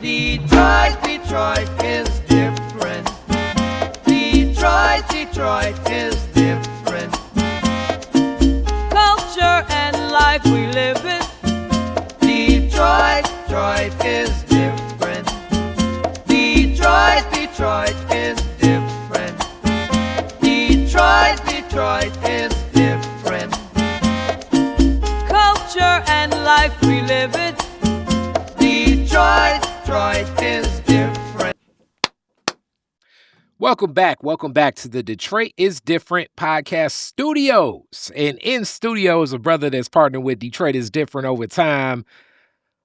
Detroit, Detroit is different. Detroit, Detroit is different. Culture and life we live in. Detroit, Detroit is different. Detroit, Detroit is different. Detroit, Detroit is different. Culture and life we live in. Detroit, Detroit is different. Welcome back to the Detroit is Different podcast studios. And in studio is a brother that's partnered with Detroit is Different over time.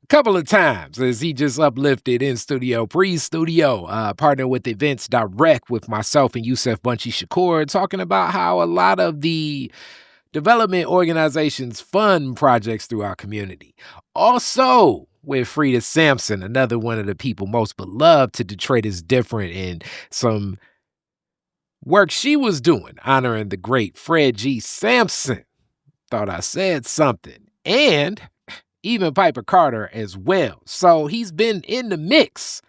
A couple of times as he just uplifted in studio, pre-studio, partnered with Events Direct with myself and Yusef Bunchy Shakur, talking about how a lot of the development organizations fund projects through our community. Also, with Frida Sampson, another one of the people most beloved to Detroit is Different, and some work she was doing honoring the great Fred G. Sampson. Thought I said something. And even Piper Carter as well. So he's been in the mix.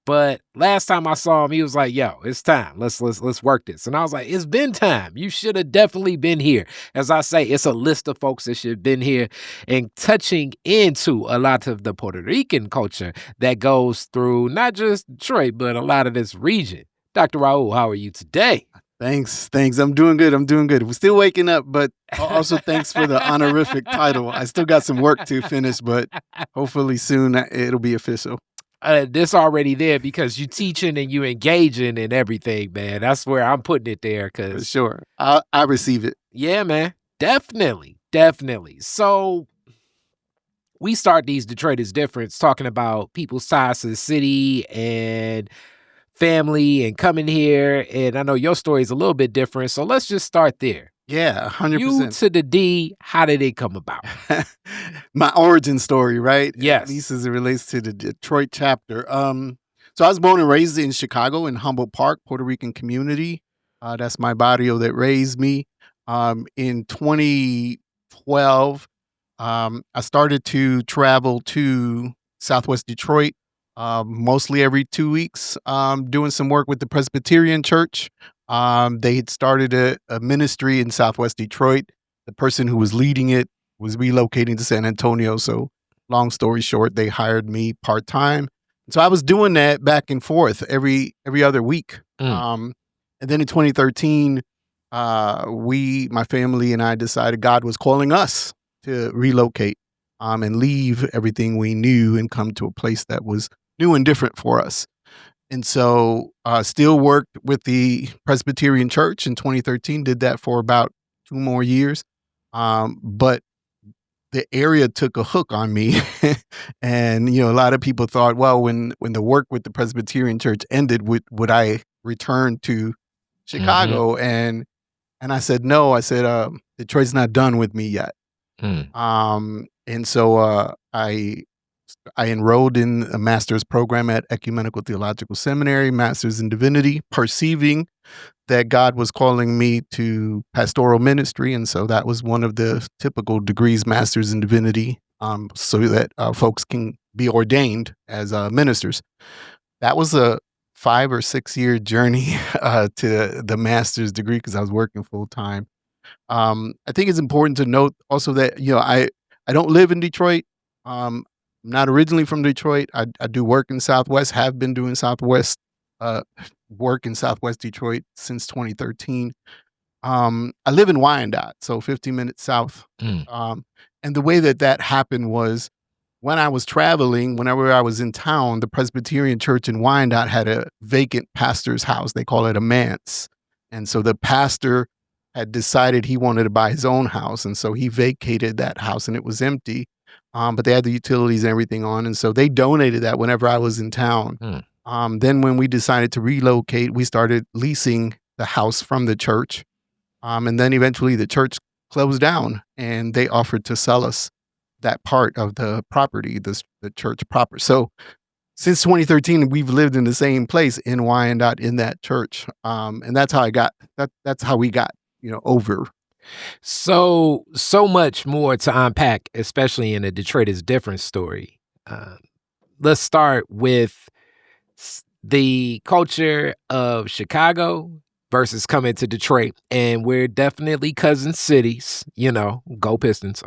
But last time I saw him, he was like, yo, it's time. Let's work this. And I was like, it's been time. You should have definitely been here. As I say, it's a list of folks that should have been here and touching into a lot of the Puerto Rican culture that goes through not just Detroit, but a lot of this region. Dr. Raúl, how are you today? Thanks. I'm doing good. We're still waking up, but also thanks for the honorific title. I still got some work to finish, but hopefully soon it'll be official. This already there because you teaching and you engaging and everything, man. That's where I'm putting it there. For sure. I receive it. Yeah, man. Definitely. So we start these Detroit is Different talking about people's ties to the city and family and coming here. And I know your story is a little bit different. So let's just start there. Yeah, 100%. You to the D, how did it come about? My origin story, right? Yes. At least as it relates to the Detroit chapter. So I was born and raised in Chicago in Humboldt Park, Puerto Rican community. That's my barrio that raised me. In 2012, I started to travel to Southwest Detroit mostly every 2 weeks, doing some work with the Presbyterian Church. They had started a ministry in Southwest Detroit. The person who was leading it was relocating to San Antonio. So long story short, they hired me part-time. So I was doing that back and forth every other week. And then in 2013, my family and I decided God was calling us to relocate and leave everything we knew and come to a place that was new and different for us. And so still worked with the Presbyterian Church in 2013, did that for about 2 more years. But the area took a hook on me. And, a lot of people thought, well, when the work with the Presbyterian Church ended, would I return to Chicago? Mm-hmm. And I said, no. I said, Detroit's not done with me yet. And so I enrolled in a master's program at Ecumenical Theological Seminary, master's in divinity, perceiving that God was calling me to pastoral ministry. And so that was one of the typical degrees, master's in divinity, so that folks can be ordained as ministers. That was a 5 or 6 year journey to the master's degree because I was working full time. I think it's important to note also that, I don't live in Detroit. I'm not originally from Detroit. I do work in Southwest, have been doing Southwest work in Southwest Detroit since 2013. I live in Wyandotte, so 15 minutes south. And the way that happened was when I was traveling, whenever I was in town, the Presbyterian Church in Wyandotte had a vacant pastor's house. They call it a manse. And so the pastor had decided he wanted to buy his own house. And so he vacated that house and it was empty. But they had the utilities and everything on. And so they donated that whenever I was in town. Then when we decided to relocate, we started leasing the house from the church. And then eventually the church closed down and they offered to sell us that part of the property, the church proper. So since 2013, we've lived in the same place in Wyandotte in that church. And that's how that's how we got, over. So much more to unpack, especially in a Detroit is Different story. let's start with the culture of Chicago versus coming to Detroit. And we're definitely cousin cities, go Pistons.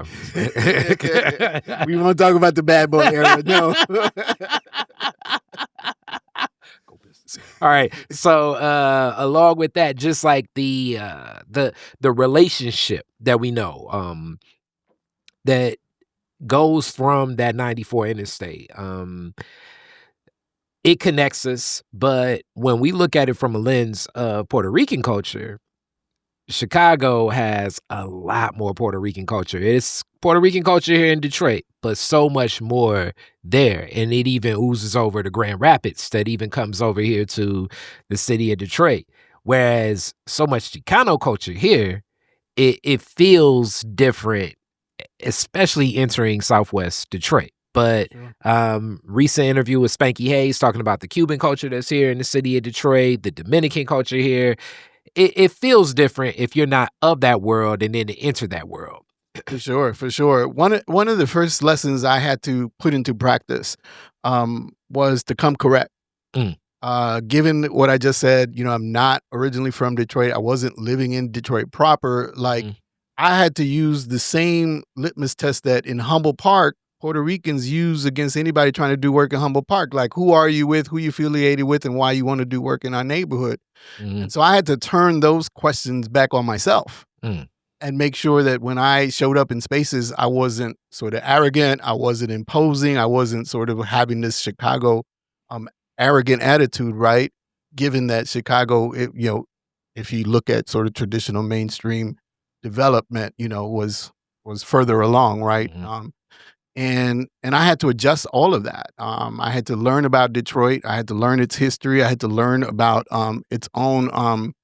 We won't talk about the bad boy era, no. Go Pistons. All right. So along with that, just like the relationship that we know, that goes from that 94 interstate. It connects us, but when we look at it from a lens of Puerto Rican culture, Chicago has a lot more Puerto Rican culture. It's Puerto Rican culture here in Detroit, but so much more there. And it even oozes over to Grand Rapids that even comes over here to the city of Detroit. Whereas so much Chicano culture here, it feels different, especially entering Southwest Detroit. But recent interview with Spanky Hayes talking about the Cuban culture that's here in the city of Detroit, the Dominican culture here. It feels different if you're not of that world and then to enter that world. For sure. One of the first lessons I had to put into practice was to come correct. Given what I just said, I'm not originally from Detroit. I wasn't living in Detroit proper. I had to use the same litmus test that in Humboldt Park, Puerto Ricans use against anybody trying to do work in Humboldt Park. Like, who are you with, who you affiliated with, and why you want to do work in our neighborhood. And so I had to turn those questions back on myself and make sure that when I showed up in spaces, I wasn't sort of arrogant, I wasn't imposing, I wasn't sort of having this Chicago arrogant attitude, right? Given that Chicago, if you look at sort of traditional mainstream development, was further along, right? And I had to adjust all of that. I had to learn about Detroit. I had to learn its history. I had to learn about its own,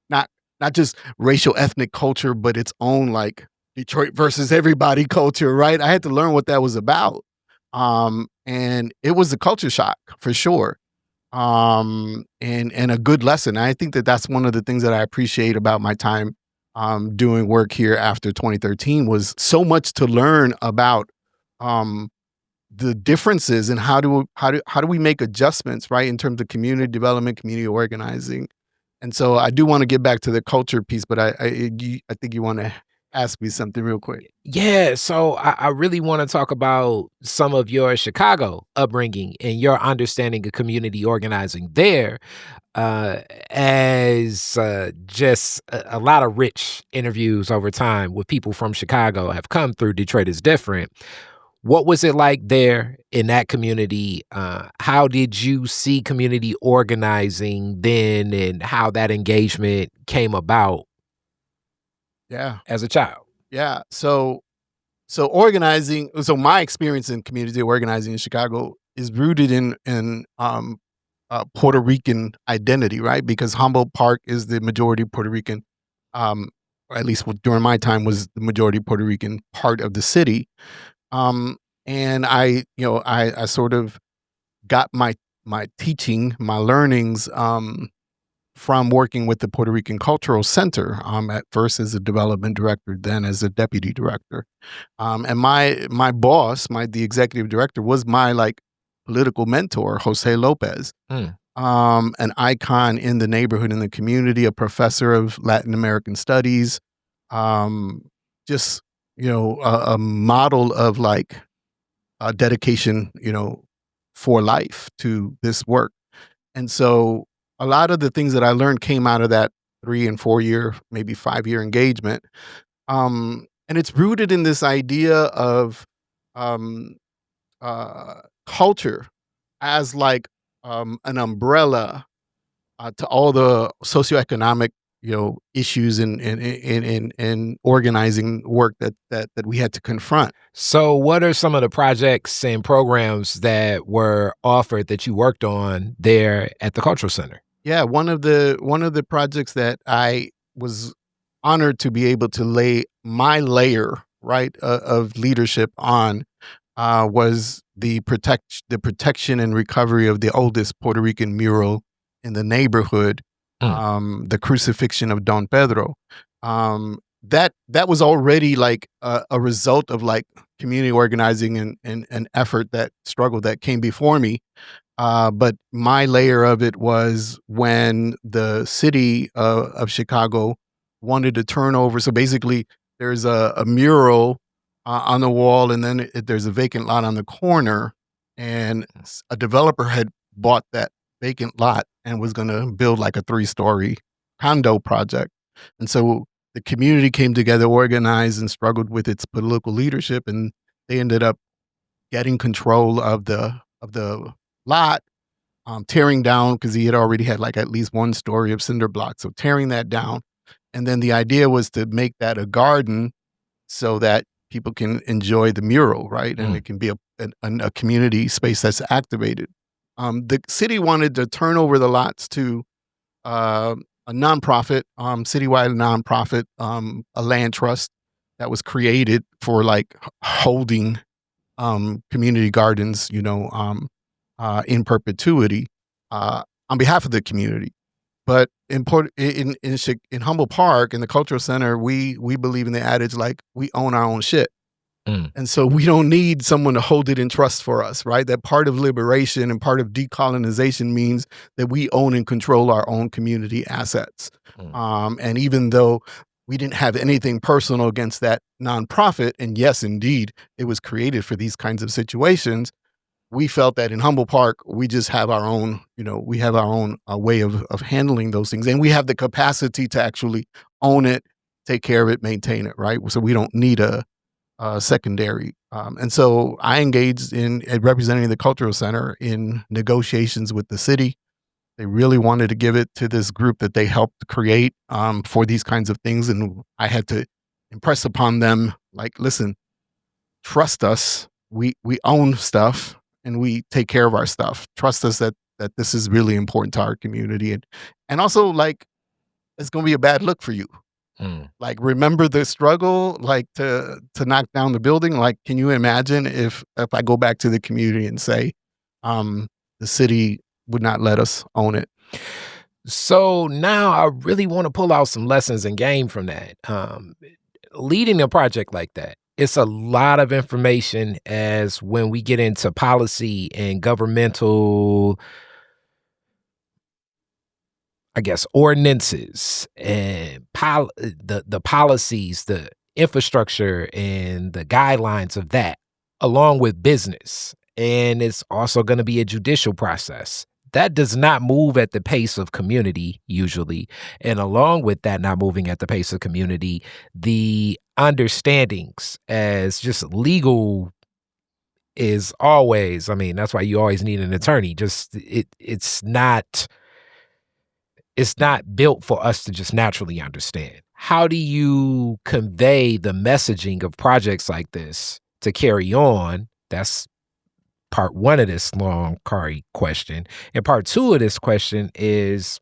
not just racial ethnic culture, but its own like Detroit versus everybody culture, right? I had to learn what that was about. And it was a culture shock for sure. And a good lesson. I think that that's one of the things that I appreciate about my time doing work here after 2013 was so much to learn about the differences and how do we make adjustments, right, in terms of community development, community organizing. And so I do want to get back to the culture piece, but I think you want to ask me something real quick. Yeah, so I really want to talk about some of your Chicago upbringing and your understanding of community organizing there, as just a lot of rich interviews over time with people from Chicago have come through Detroit is Different. What was it like there in that community? How did you see community organizing then and how that engagement came about as a child? Yeah. So organizing, so my experience in community organizing in Chicago is rooted in Puerto Rican identity, right? Because Humboldt Park is the majority Puerto Rican, or at least during my time was the majority Puerto Rican part of the city. And I sort of got my teaching, my learnings, from working with the Puerto Rican Cultural Center, at first as a development director, then as a deputy director. And my boss, the executive director, was my political mentor, Jose Lopez, an icon in the neighborhood, in the community, a professor of Latin American studies, just, a model of dedication, for life to this work. And so a lot of the things that I learned came out of that 3 and 4 year, maybe 5 year engagement. And it's rooted in this idea of culture as an umbrella to all the socioeconomic issues and organizing work that we had to confront. So what are some of the projects and programs that were offered that you worked on there at the Cultural Center? Yeah, one of the projects that I was honored to be able to lay my layer, right, of leadership on was the protection and recovery of the oldest Puerto Rican mural in the neighborhood, the Crucifixion of Don Pedro. That was already a result of community organizing and effort, that struggle that came before me. But my layer of it was when the city of Chicago wanted to turn over. So basically, there's a mural on the wall, and then there's a vacant lot on the corner, and a developer had bought that vacant lot and was going to build like a 3-story condo project. And so the community came together, organized, and struggled with its political leadership, and they ended up getting control of the lot, tearing down, because he had already had like at least 1 story of cinder blocks. So tearing that down, and then the idea was to make that a garden so that people can enjoy the mural, right? And it can be a community space that's activated. The city wanted to turn over the lots to a nonprofit, citywide nonprofit, a land trust that was created for like holding community gardens, in perpetuity, on behalf of the community. But in Humboldt Park, in the cultural center, we believe in the adage, like, we own our own shit. And so we don't need someone to hold it in trust for us, right? That part of liberation and part of decolonization means that we own and control our own community assets. And even though we didn't have anything personal against that nonprofit, and yes, indeed, it was created for these kinds of situations, we felt that in Humboldt Park, we just have our own, we have our own way of handling those things. And we have the capacity to actually own it, take care of it, maintain it, right? So we don't need a secondary. And so I engaged in representing the cultural center in negotiations with the city. They really wanted to give it to this group that they helped create for these kinds of things. And I had to impress upon them, like, listen, trust us. We own stuff and we take care of our stuff. Trust us that this is really important to our community. And also, like, it's going to be a bad look for you. Like, remember the struggle, like, to knock down the building. Like, can you imagine if I go back to the community and say, the city would not let us own it? So now I really want to pull out some lessons and gain from that. Leading a project like that, it's a lot of information, as when we get into policy and governmental, I guess, ordinances and the policies, the infrastructure and the guidelines of that, along with business. And it's also going to be a judicial process. That does not move at the pace of community usually. And along with that not moving at the pace of community, the understandings as just legal is always, I mean, that's why you always need an attorney. Just it's not built for us to just naturally understand. How do you convey the messaging of projects like this to carry on? That's part one of this long Kari question. And part two of this question is,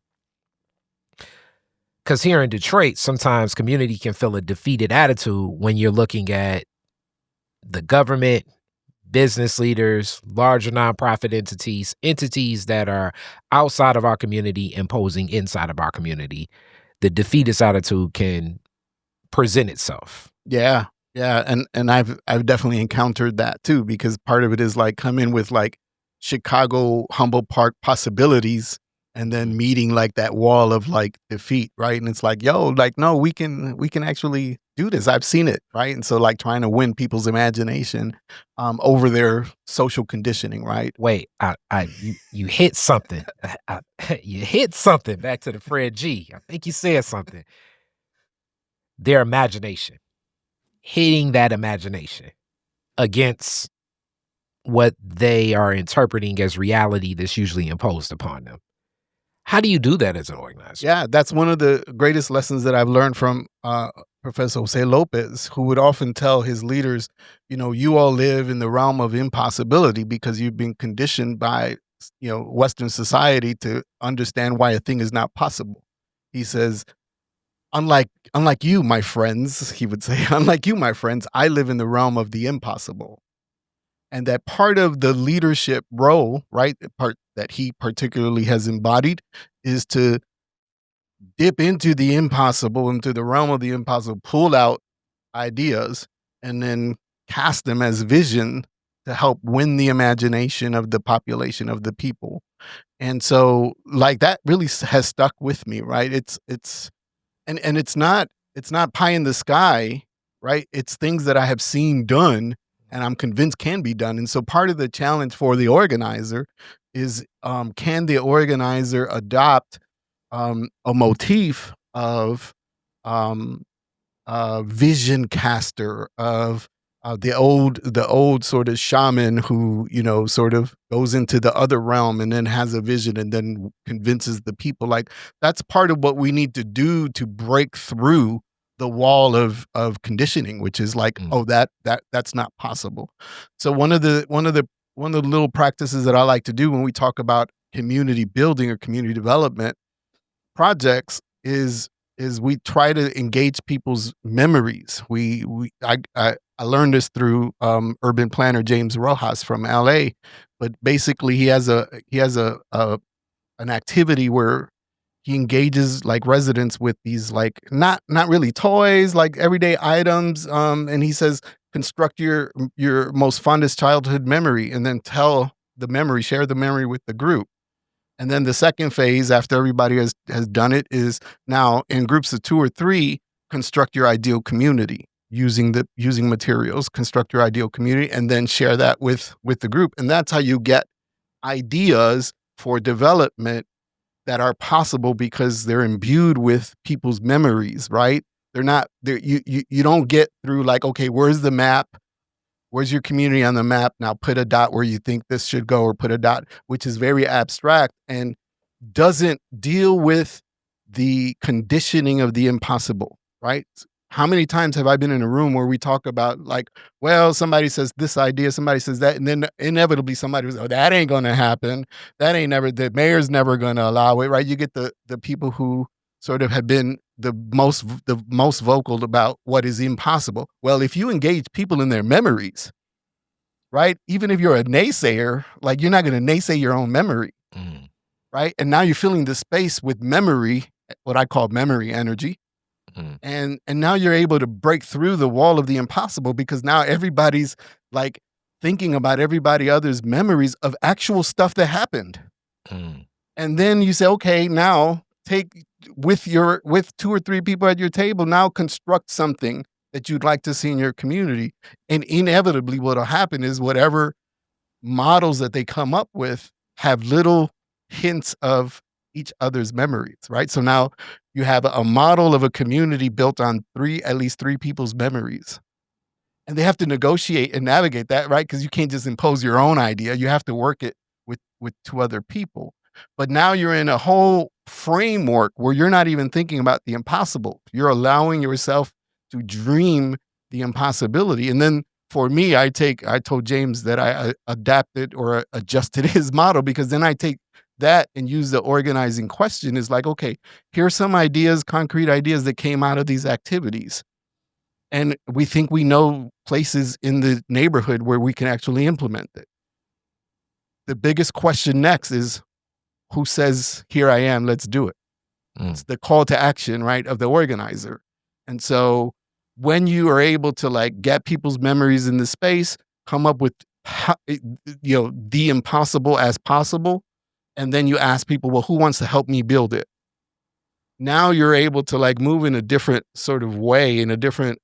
because here in Detroit, sometimes community can feel a defeated attitude when you're looking at the government, business leaders, larger nonprofit entities that are outside of our community imposing inside of our community. The defeatist attitude can present itself. Yeah. And I've definitely encountered that too, because part of it is like come in with like Chicago, Humboldt Park possibilities, and then meeting like that wall of like defeat, right? And it's like, yo, like, no, we can actually do this. I've seen it, right? And so like trying to win people's imagination over their social conditioning, right? Wait, you hit something. You hit something. Back to the Fred G. I think you said something. Their imagination. Hitting that imagination against what they are interpreting as reality that's usually imposed upon them. How do you do that as an organizer? Yeah, that's one of the greatest lessons that I've learned from Professor Jose Lopez, who would often tell his leaders, you all live in the realm of impossibility because you've been conditioned by, Western society to understand why a thing is not possible. He says, unlike you, my friends, he would say, unlike you, my friends, I live in the realm of the impossible. And that part of the leadership role, right, the part that he particularly has embodied, is to dip into the impossible, into the realm of the impossible, pull out ideas, and then cast them as vision to help win the imagination of the population of the people. And so like that really has stuck with me, right? And it's not pie in the sky, right? It's things that I have seen done and I'm convinced can be done. And so part of the challenge for the organizer is can the organizer adopt a motif of vision caster, of the old sort of shaman who, you know, sort of goes into the other realm and then has a vision and then convinces the people. Like that's part of what we need to do to break through the wall of conditioning, which is like, oh, that's not possible. So one of the little practices that I like to do when we talk about community building or community development projects is we try to engage people's memories. I learned this through urban planner James Rojas from LA, but basically he has an activity where he engages like residents with these like not really toys, like everyday items, and he says construct your most fondest childhood memory and then share the memory with the group. And then the second phase, after everybody has done it, is now in groups of 2 or 3, construct your ideal community using materials, construct your ideal community, and then share that with the group. And that's how you get ideas for development that are possible because they're imbued with people's memories, right? You don't get through like, okay, where's the map? Where's your community on the map? Now put a dot where you think this should go, or put a dot, which is very abstract and doesn't deal with the conditioning of the impossible, right? How many times have I been in a room where we talk about like, well, somebody says this idea, somebody says that, and then inevitably somebody was, oh, that ain't gonna happen. The mayor's never gonna allow it, right? You get the people who sort of have been the most vocal about what is impossible. Well, if you engage people in their memories, right? Even if you're a naysayer, like you're not going to naysay your own memory, right? And now you're filling the space with memory, what I call memory energy. And now you're able to break through the wall of the impossible because now everybody's like thinking about everybody other's memories of actual stuff that happened. And then you say, okay, now take with 2 or 3 people at your table, now construct something that you'd like to see in your community. And inevitably what'll happen is whatever models that they come up with have little hints of each other's memories, right? So now you have a model of a community built on at least three people's memories. And they have to negotiate and navigate that, right? Because you can't just impose your own idea. You have to work it with 2 other people. But now you're in a whole framework where you're not even thinking about the impossible. You're allowing yourself to dream the impossibility. And then for me, I told James that I adapted or adjusted his model, because then I take that and use the organizing question is like, okay, here's some ideas, concrete ideas that came out of these activities. And we think we know places in the neighborhood where we can actually implement it. The biggest question next is, who says, here I am, let's do it? It's the call to action, right, of the organizer. And so when you are able to like get people's memories in the space, come up with, the impossible as possible, and then you ask people, well, who wants to help me build it? Now you're able to like move in a different sort of way, in a different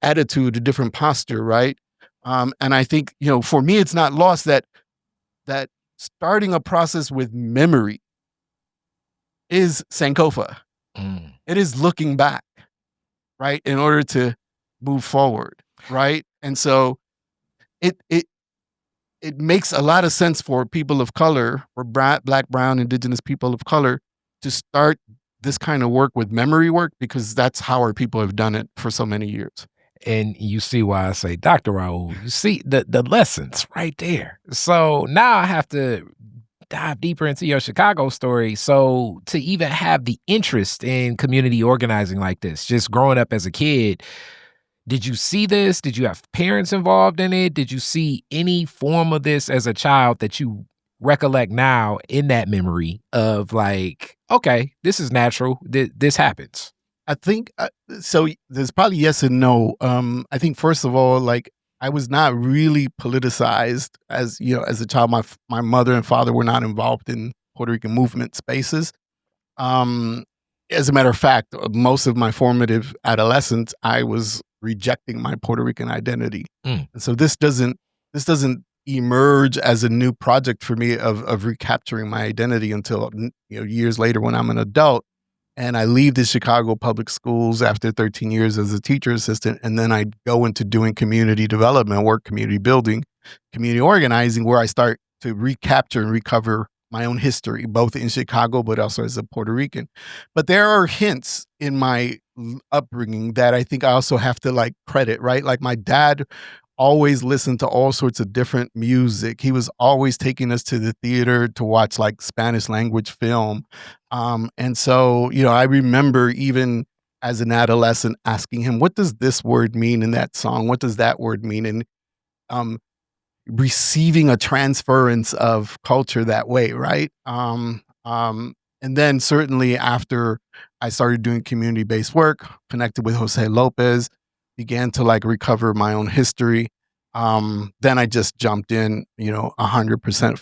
attitude, a different posture, right? And I think, for me, it's not lost that starting a process with memory is Sankofa. It is looking back, right, in order to move forward, right? And so it makes a lot of sense for people of color, or Black, brown, indigenous people of color, to start this kind of work with memory work, because that's how our people have done it for so many years. And you see why I say, Dr. Raúl, you see the lessons right there. So now I have to dive deeper into your Chicago story. So to even have the interest in community organizing like this, just growing up as a kid, did you see this? Did you have parents involved in it? Did you see any form of this as a child that you recollect now in that memory of like, okay, this is natural, this happens? I think so. There's probably yes and no. I think first of all, like I was not really politicized as as a child. My mother and father were not involved in Puerto Rican movement spaces. Um, as a matter of fact, most of my formative adolescence, I was rejecting my Puerto Rican identity, Mm. and so this doesn't emerge as a new project for me of recapturing my identity until years later when I'm an adult. And I leave the Chicago public schools after 13 years as a teacher assistant, and then I go into doing community development work, community building, community organizing, where I start to recapture and recover my own history, both in Chicago, but also as a Puerto Rican. But there are hints in my upbringing that I think I also have to like credit, right? Like my dad always listened to all sorts of different music. He was always taking us to the theater to watch like Spanish language film. And so, I remember even as an adolescent asking him, what does this word mean in that song? What does that word mean? And um, receiving a transference of culture that way, right? And then certainly after I started doing community-based work, connected with Jose Lopez, began to like recover my own history. Then I just jumped in, 100%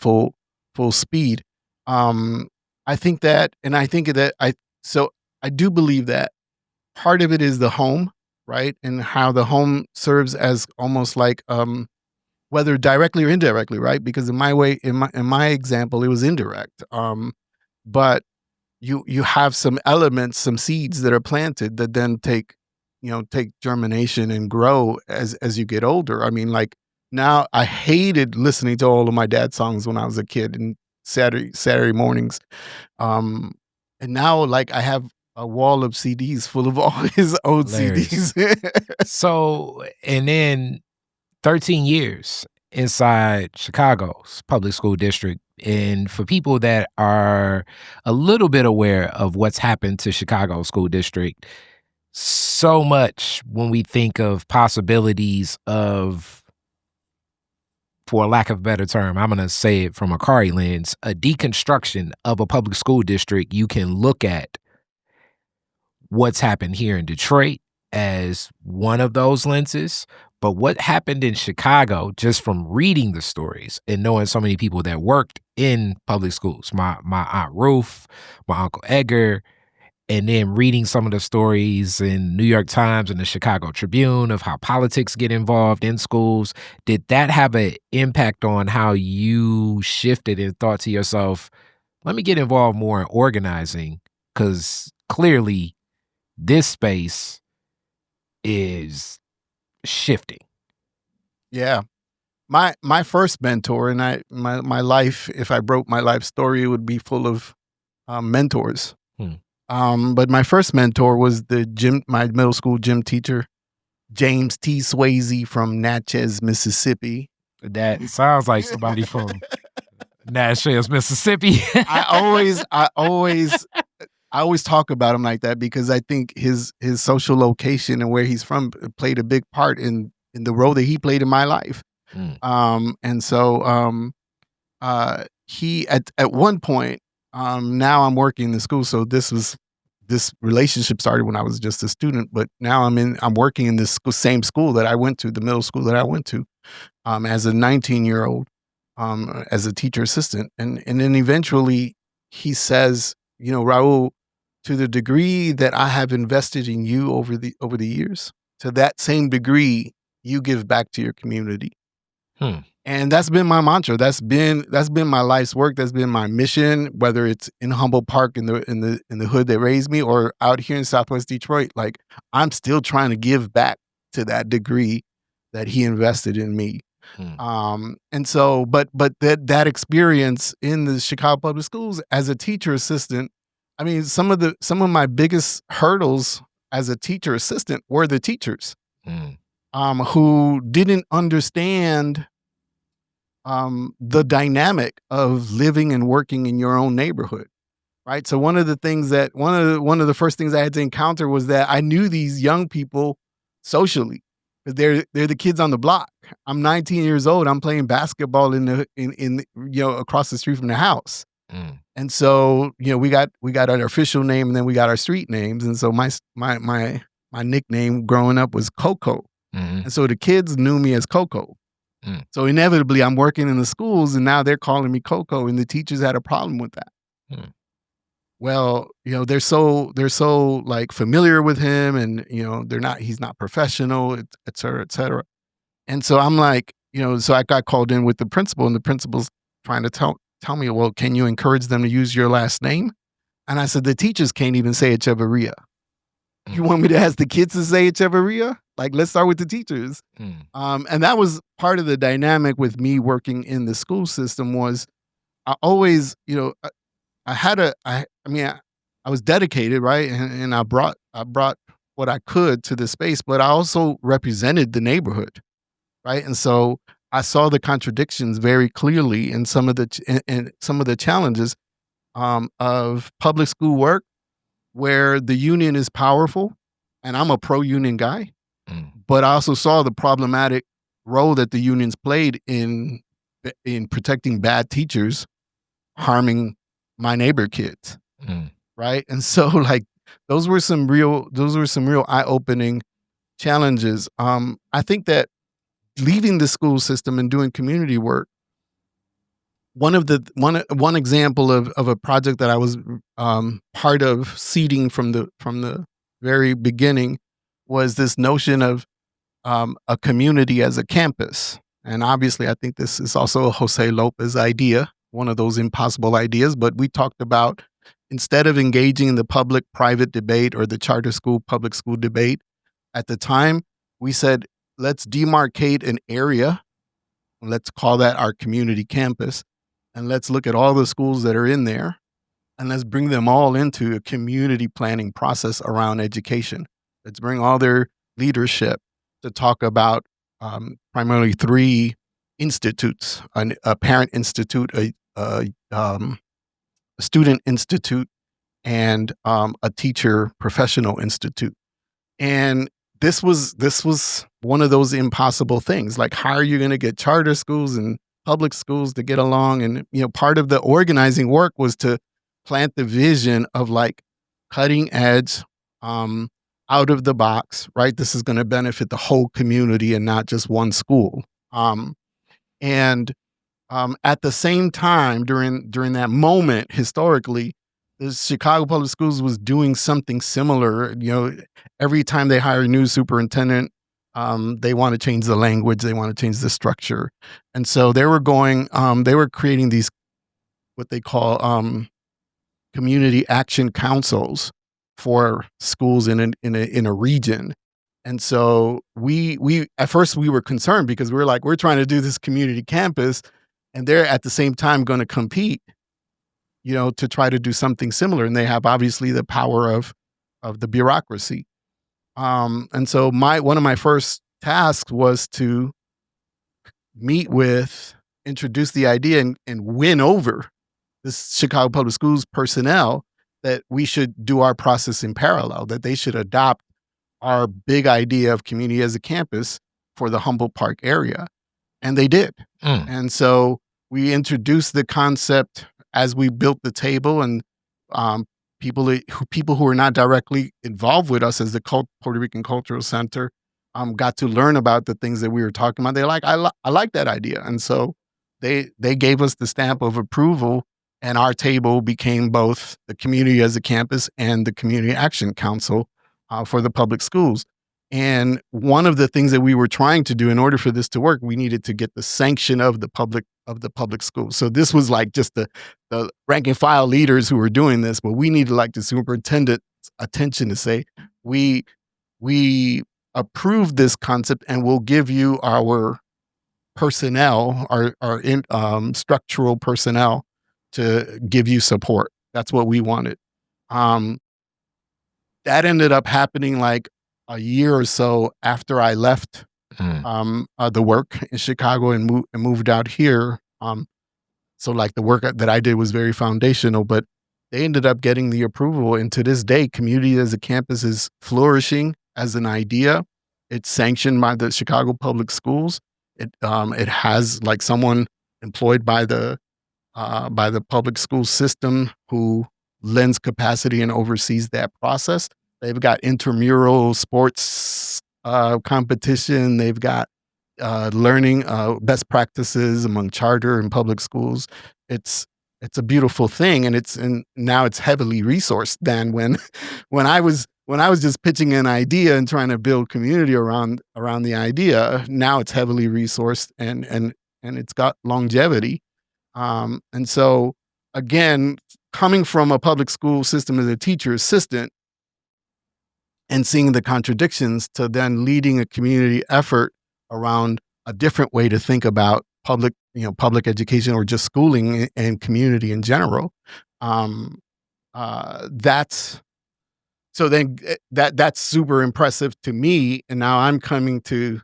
full speed. I think that, and I think that so I do believe that part of it is the home, right? And how the home serves as almost like, whether directly or indirectly, right? Because in my example, it was indirect. But you have some elements, some seeds that are planted that then take germination and grow as you get older. I mean, like now I hated listening to all of my dad's songs when I was a kid and Saturday mornings. Um, and now like I have a wall of CDs full of all his old Hilarious. CDs. So, and then 13 years inside Chicago's public school district. And for people that are a little bit aware of what's happened to Chicago school district, so much when we think of possibilities of, for lack of a better term, I'm going to say it from a Kari lens, a deconstruction of a public school district, you can look at what's happened here in Detroit as one of those lenses. But what happened in Chicago, just from reading the stories and knowing so many people that worked in public schools, my Aunt Ruth, my Uncle Edgar, and then reading some of the stories in New York Times and the Chicago Tribune of how politics get involved in schools, did that have an impact on how you shifted and thought to yourself, let me get involved more in organizing? Because clearly this space is shifting. Yeah. My first mentor, and my life, if I broke my life story, it would be full of mentors. But my first mentor was my middle school gym teacher, James T. Swayze from Natchez, Mississippi. That sounds like somebody from Natchez, Mississippi. I always talk about him like that because I think his social location and where he's from played a big part in the role that he played in my life. And so he at one point, now I'm working in the school. So this relationship started when I was just a student, but now I'm working in this same school that I went to, the middle school that I went to, as a 19-year-old, as a teacher assistant. And then eventually he says, Raúl, to the degree that I have invested in you over the years, to that same degree, you give back to your community. And that's been my mantra. That's been my life's work. That's been my mission, whether it's in Humboldt Park in the hood that raised me or out here in Southwest Detroit. Like I'm still trying to give back to that degree that he invested in me. And so, but that experience in the Chicago public schools as a teacher assistant, I mean, some of my biggest hurdles as a teacher assistant were the teachers, who didn't understand the dynamic of living and working in your own neighborhood, right? So one of the first things I had to encounter was that I knew these young people socially. They're the kids on the block. I'm 19 years old. I'm playing basketball in across the street from the house. Mm. And so, we got our official name, and then we got our street names. And so my nickname growing up was Coco. Mhm. And so the kids knew me as Coco. Mm. So inevitably, I'm working in the schools, and now they're calling me Coco, and the teachers had a problem with that. Mm. Well, they're so like familiar with him, and he's not professional, et cetera, et cetera. And so I'm like, so I got called in with the principal, and the principal's trying to tell me, well, can you encourage them to use your last name? And I said, the teachers can't even say Echevarría. You want me to ask the kids to say Echevarría? Like, let's start with the teachers. And that was part of the dynamic with me working in the school system. Was I always, I was dedicated, right? And I brought what I could to the space, but I also represented the neighborhood, right? And so I saw the contradictions very clearly in some of the challenges of public school work, where the union is powerful, and I'm a pro-union guy, but I also saw the problematic role that the unions played in protecting bad teachers, harming my neighbor kids, right? And so, like, those were some real eye-opening challenges. I think that leaving the school system and doing community work, one example of a project that I was part of seeding from the very beginning was this notion of a community as a campus. And obviously, I think this is also a Jose Lopez idea, one of those impossible ideas. But we talked about, instead of engaging in the public-private debate or the charter school, public school debate, at the time, we said, let's demarcate an area. Let's call that our community campus. And let's look at all the schools that are in there, and let's bring them all into a community planning process around education. Let's bring all their leadership to talk about primarily 3 institutes: a parent institute, a student institute, and a teacher professional institute. And this was one of those impossible things. Like, how are you going to get charter schools and public schools to get along? And part of the organizing work was to plant the vision of, like, cutting edge, out of the box, right? This is going to benefit the whole community and not just one school. And at the same time, during that moment, historically, the Chicago Public Schools was doing something similar. Every time they hire a new superintendent, they want to change the language, they want to change the structure, and so they were creating these, what they call community action councils for schools in a region. And so we at first we were concerned, because we were like, we're trying to do this community campus, and they're at the same time going to compete, to try to do something similar. And they have obviously the power of the bureaucracy. And so one of my first tasks was to introduce the idea and win over this Chicago Public Schools personnel that we should do our process in parallel, that they should adopt our big idea of community as a campus for the Humboldt Park area. And they did. And so we introduced the concept as we built the table, and people who were not directly involved with us as the Puerto Rican Cultural Center got to learn about the things that we were talking about. They're like, I like that idea. And so they gave us the stamp of approval, and our table became both the community as a campus and the Community Action Council for the public schools. And one of the things that we were trying to do in order for this to work, we needed to get the sanction of the public schools. So this was like just the rank and file leaders who were doing this, but we needed, like, the superintendent's attention to say, we approve this concept, and we'll give you our personnel, our structural personnel, to give you support. That's what we wanted. That ended up happening like a year or so after I left the work in Chicago and moved out here. So, like, the work that I did was very foundational, but they ended up getting the approval. And to this day, community as a campus is flourishing as an idea. It's sanctioned by the Chicago Public Schools. It has, like, someone employed by the by the public school system who lends capacity and oversees that process. They've got intramural sports competition. They've got learning best practices among charter and public schools. It's a beautiful thing, and now it's heavily resourced than when I was just pitching an idea and trying to build community around the idea. Now it's heavily resourced and it's got longevity. And so again, coming from a public school system as a teacher assistant and seeing the contradictions to then leading a community effort around a different way to think about public education or just schooling and community in general. That's super impressive to me. And now I'm coming to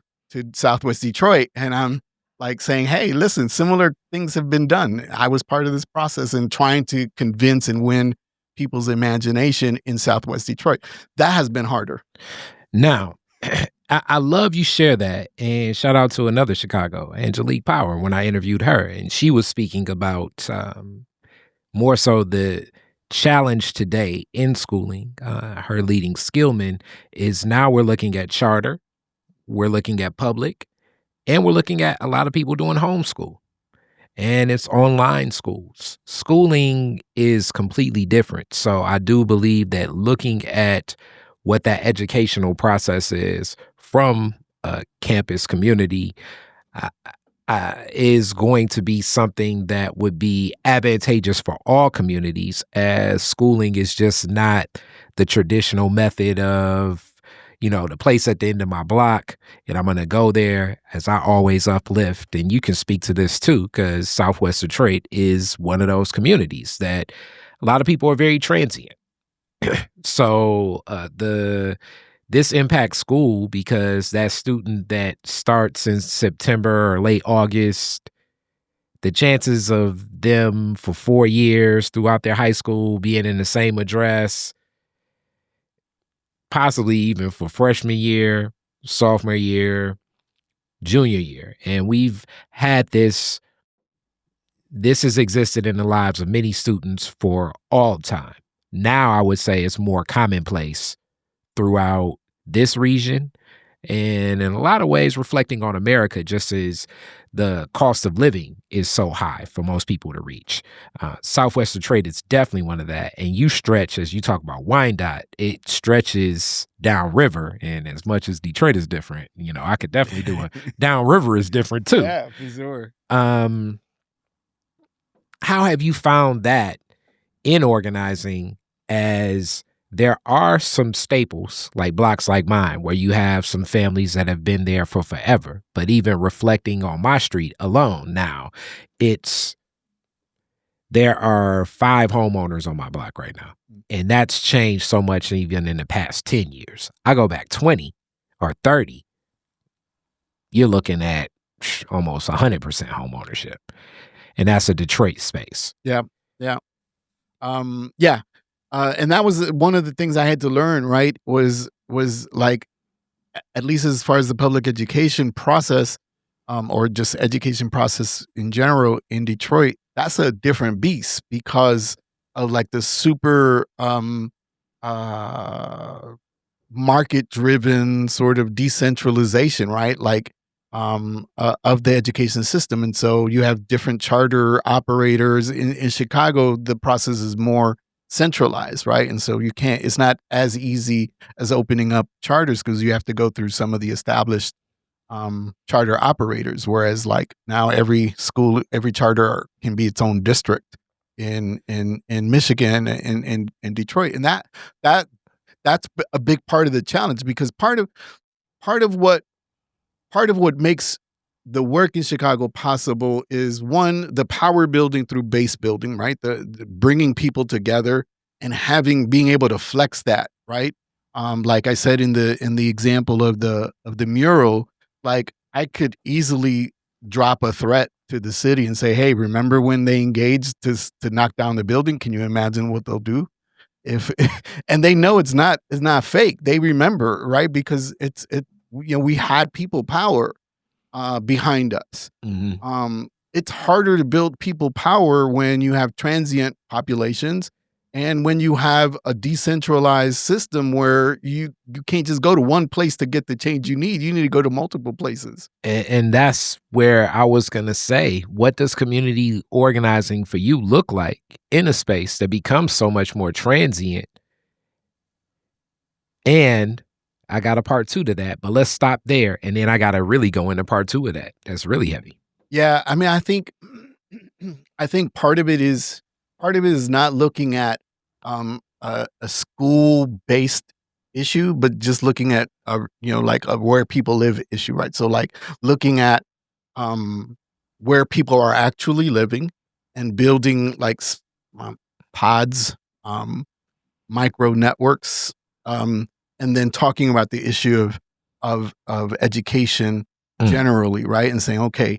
Southwest Detroit and I'm like saying, hey, listen, similar things have been done. I was part of this process and trying to convince and win people's imagination in Southwest Detroit. That has been harder. Now, I love you share that, and shout out to another Chicago, Angelique Power, when I interviewed her, and she was speaking about more so the challenge today in schooling. Her leading skillman is now we're looking at charter, we're looking at public, and we're looking at a lot of people doing homeschool. And it's online schools. Schooling is completely different. So I do believe that looking at what that educational process is from a campus community is going to be something that would be advantageous for all communities, as schooling is just not the traditional method of, the place at the end of my block, and I'm going to go there as I always uplift. And you can speak to this too, because Southwest Detroit is one of those communities that a lot of people are very transient. So this impacts school because that student that starts in September or late August, the chances of them for 4 years throughout their high school being in the same address, possibly even for freshman year, sophomore year, junior year. And we've had this has existed in the lives of many students for all time. Now I would say it's more commonplace throughout this region, and in a lot of ways reflecting on America, just as the cost of living is so high for most people to reach. Southwest Detroit is definitely one of that. And you stretch, as you talk about Wyandotte, it stretches downriver. And as much as Detroit is different, I could definitely do a downriver is different too. Yeah, for sure. How have you found that in organizing, as there are some staples like blocks like mine where you have some families that have been there for forever, but even reflecting on my street alone now, there are 5 homeowners on my block right now. And that's changed so much even in the past 10 years. I go back 20 or 30, you're looking at almost 100% home ownership. And that's a Detroit space. Yeah. And that was one of the things I had to learn, right? Was like, at least as far as the public education process, or just education process in general in Detroit, that's a different beast because of like the super market-driven sort of decentralization, right? Like of the education system. And so you have different charter operators. In Chicago, the process is more centralized, right? And so it's not as easy as opening up charters because you have to go through some of the established charter operators. Whereas like now every school, every charter can be its own district in Michigan and in Detroit. And that's a big part of the challenge, because part of what makes the work in Chicago possible is, one, the power building through base building, right? The bringing people together and being able to flex that, right? Like I said in the example of the mural, like I could easily drop a threat to the city and say, hey, remember when they engaged to knock down the building? Can you imagine what they'll do? And they know it's not fake. They remember, right? Because we had people power behind us. Mm-hmm. it's harder to build people power when you have transient populations and when you have a decentralized system where you can't just go to one place to get the change you need. You need to go to multiple places. And that's where I was going to say, what does community organizing for you look like in a space that becomes so much more transient? And I got a part 2 to that, but let's stop there. And then I got to really go into part 2 of that. That's really heavy. Yeah. I mean, I think part of it is not looking at a school-based issue, but just looking at like a where people live issue, right? So like looking at where people are actually living and building like pods, micro networks, and then talking about the issue of education generally, right? And saying, okay,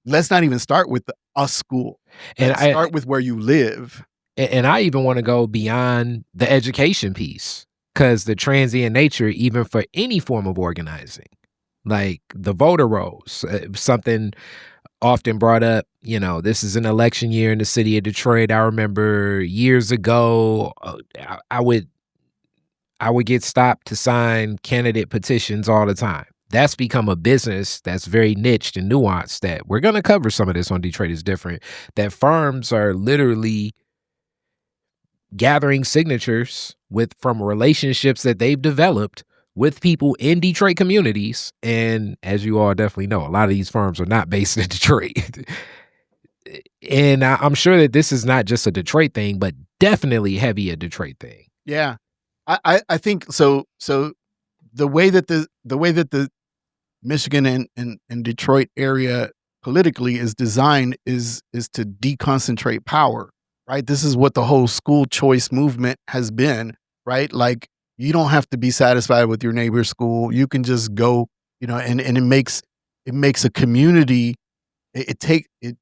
let's not even start with a school. Let's start with where you live. And I even want to go beyond the education piece, because the transient nature, even for any form of organizing, like the voter rolls, something often brought up, this is an election year in the city of Detroit. I remember years ago, I would get stopped to sign candidate petitions all the time. That's become a business that's very niched and nuanced, that we're going to cover some of this on Detroit is Different, that firms are literally gathering signatures from relationships that they've developed with people in Detroit communities. And as you all definitely know, a lot of these firms are not based in Detroit. And I'm sure that this is not just a Detroit thing, but definitely heavy a Detroit thing. Yeah. I think so. So the way that the Michigan and Detroit area politically is designed is to deconcentrate power, right? This is what the whole school choice movement has been, right? Like, you don't have to be satisfied with your neighbor's school. You can just go, and it makes a community. It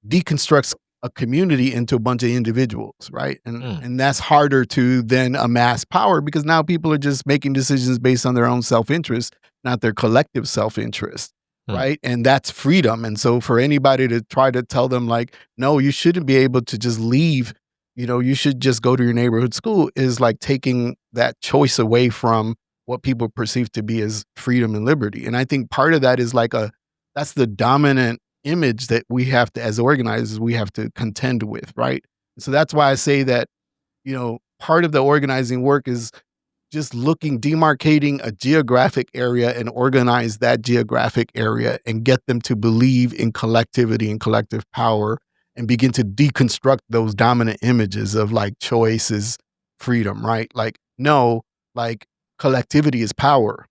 deconstructs a community into a bunch of individuals, right? And that's harder to then amass power, because now people are just making decisions based on their own self-interest, not their collective self-interest, right? And that's freedom. And so for anybody to try to tell them like, no, you shouldn't be able to just leave, you should just go to your neighborhood school, is like taking that choice away from what people perceive to be as freedom and liberty. And I think part of that is like that's the dominant image that we have to, as organizers, we have to contend with, right? So that's why I say that, part of the organizing work is just demarcating a geographic area and organize that geographic area and get them to believe in collectivity and collective power, and begin to deconstruct those dominant images of like choice is freedom, right? Like, no, like collectivity is power.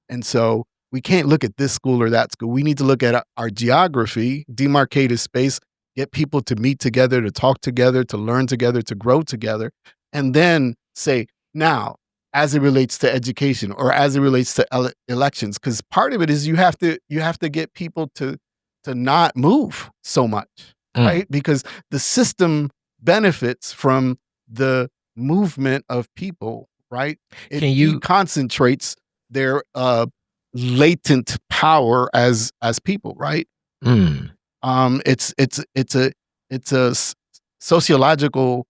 And so we can't look at this school or that school. We need to look at our geography, demarcate a space, get people to meet together, to talk together, to learn together, to grow together, and then say, now, as it relates to education or as it relates to elections, because part of it is you have to get people to not move so much, right? Because the system benefits from the movement of people, right? It concentrates their latent power as people, right? It's a sociological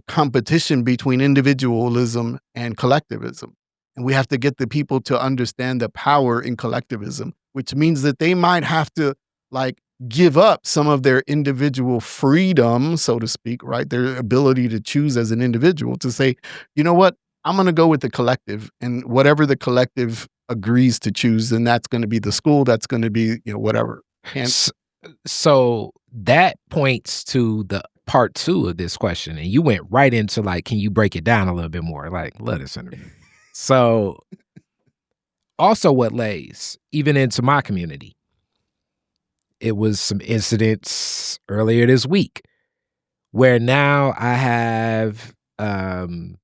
competition between individualism and collectivism, and we have to get the people to understand the power in collectivism, which means that they might have to like give up some of their individual freedom, so to speak, right? Their ability to choose as an individual, to say, you know what, I'm going to go with the collective, and whatever the collective agrees to choose, then that's going to be the school, that's going to be, whatever. So that points to the part 2 of this question, and you went right into like, can you break it down a little bit more? Like, let us in. So also what lays even into my community, it was some incidents earlier this week where now I have on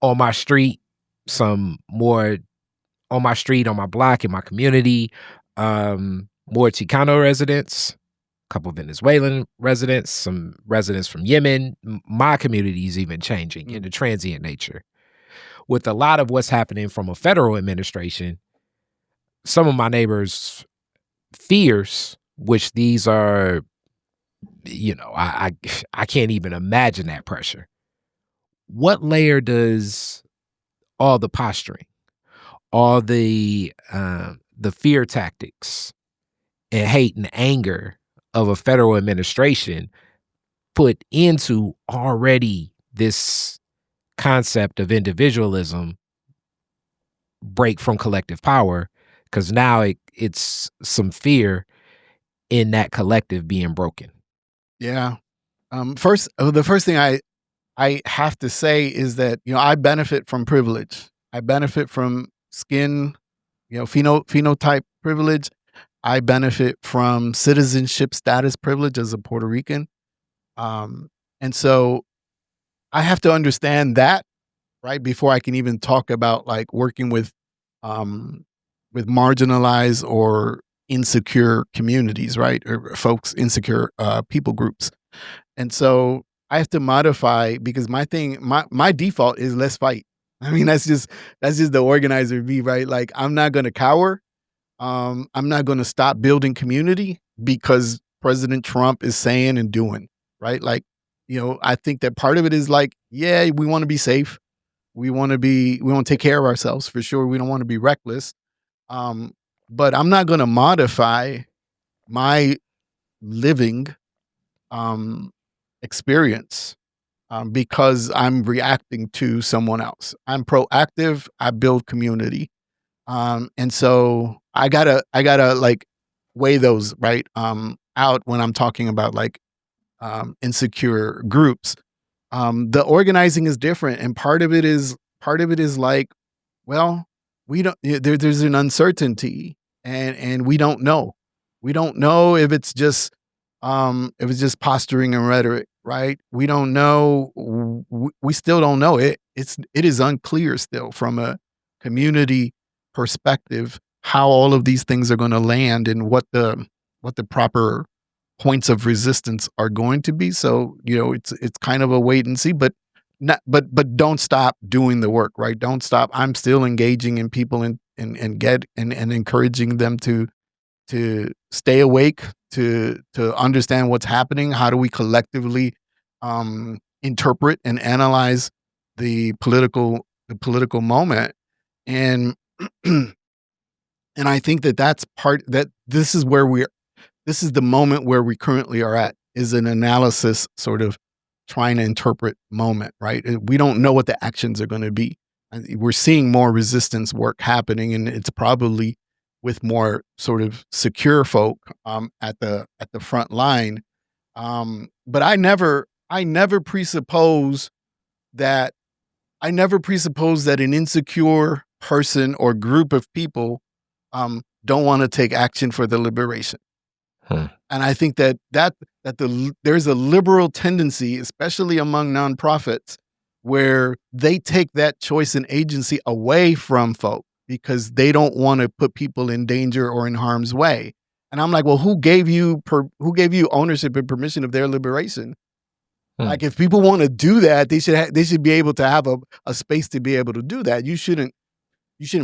my street, some more on my street, on my block, in my community, more Chicano residents, a couple of Venezuelan residents, some residents from Yemen. My community is even changing in the transient nature. With a lot of what's happening from a federal administration, some of my neighbors' fears which these are, I can't even imagine that pressure. What layer does all the posturing, all the fear tactics and hate and anger of a federal administration put into already this concept of individualism break from collective power? Because now it's some fear in that collective being broken. Yeah. The first thing I have to say is that, I benefit from privilege. I benefit from skin, phenotype privilege. I benefit from citizenship status privilege as a Puerto Rican. And so I have to understand that, right, before I can even talk about like working with marginalized or insecure communities, right, or folks, insecure people groups. And so I have to modify, because my default is let's fight. I mean, that's just the organizer me, right? Like, I'm not going to cower. I'm not going to stop building community because President Trump is saying and doing, right? Like, I think that part of it is like, yeah, we want to be safe. We want to take care of ourselves for sure. We don't want to be reckless. But I'm not going to modify my living experience because I'm reacting to someone else. I'm proactive. I build community. And so I gotta like weigh those right out when I'm talking about like insecure groups. The organizing is different, and part of it is like, well, we don't. There's an uncertainty, and we don't know. We don't know if it's just posturing and rhetoric, right? We don't know. We still don't know it. It is unclear still from a community perspective how all of these things are going to land and what the proper points of resistance are going to be. So, it's kind of a wait and see, but not, but don't stop doing the work, right? Don't stop. I'm still engaging in people and encouraging them to stay awake, to understand what's happening. How do we collectively interpret and analyze the political moment? And and I think that's this is the moment where we currently are at, is an analysis, sort of trying to interpret moment, right? We don't know what the actions are going to be. We're seeing more resistance work happening, and it's probably with more sort of secure folk at the front line. But I never presuppose that an insecure person or group of people don't want to take action for the liberation. And I think that there's a liberal tendency, especially among nonprofits, where they take that choice and agency away from folk because they don't want to put people in danger or in harm's way. And I'm like, well, who gave you ownership and permission of their liberation? Like, if people want to do that, they should be able to have a space to be able to do that. You shouldn't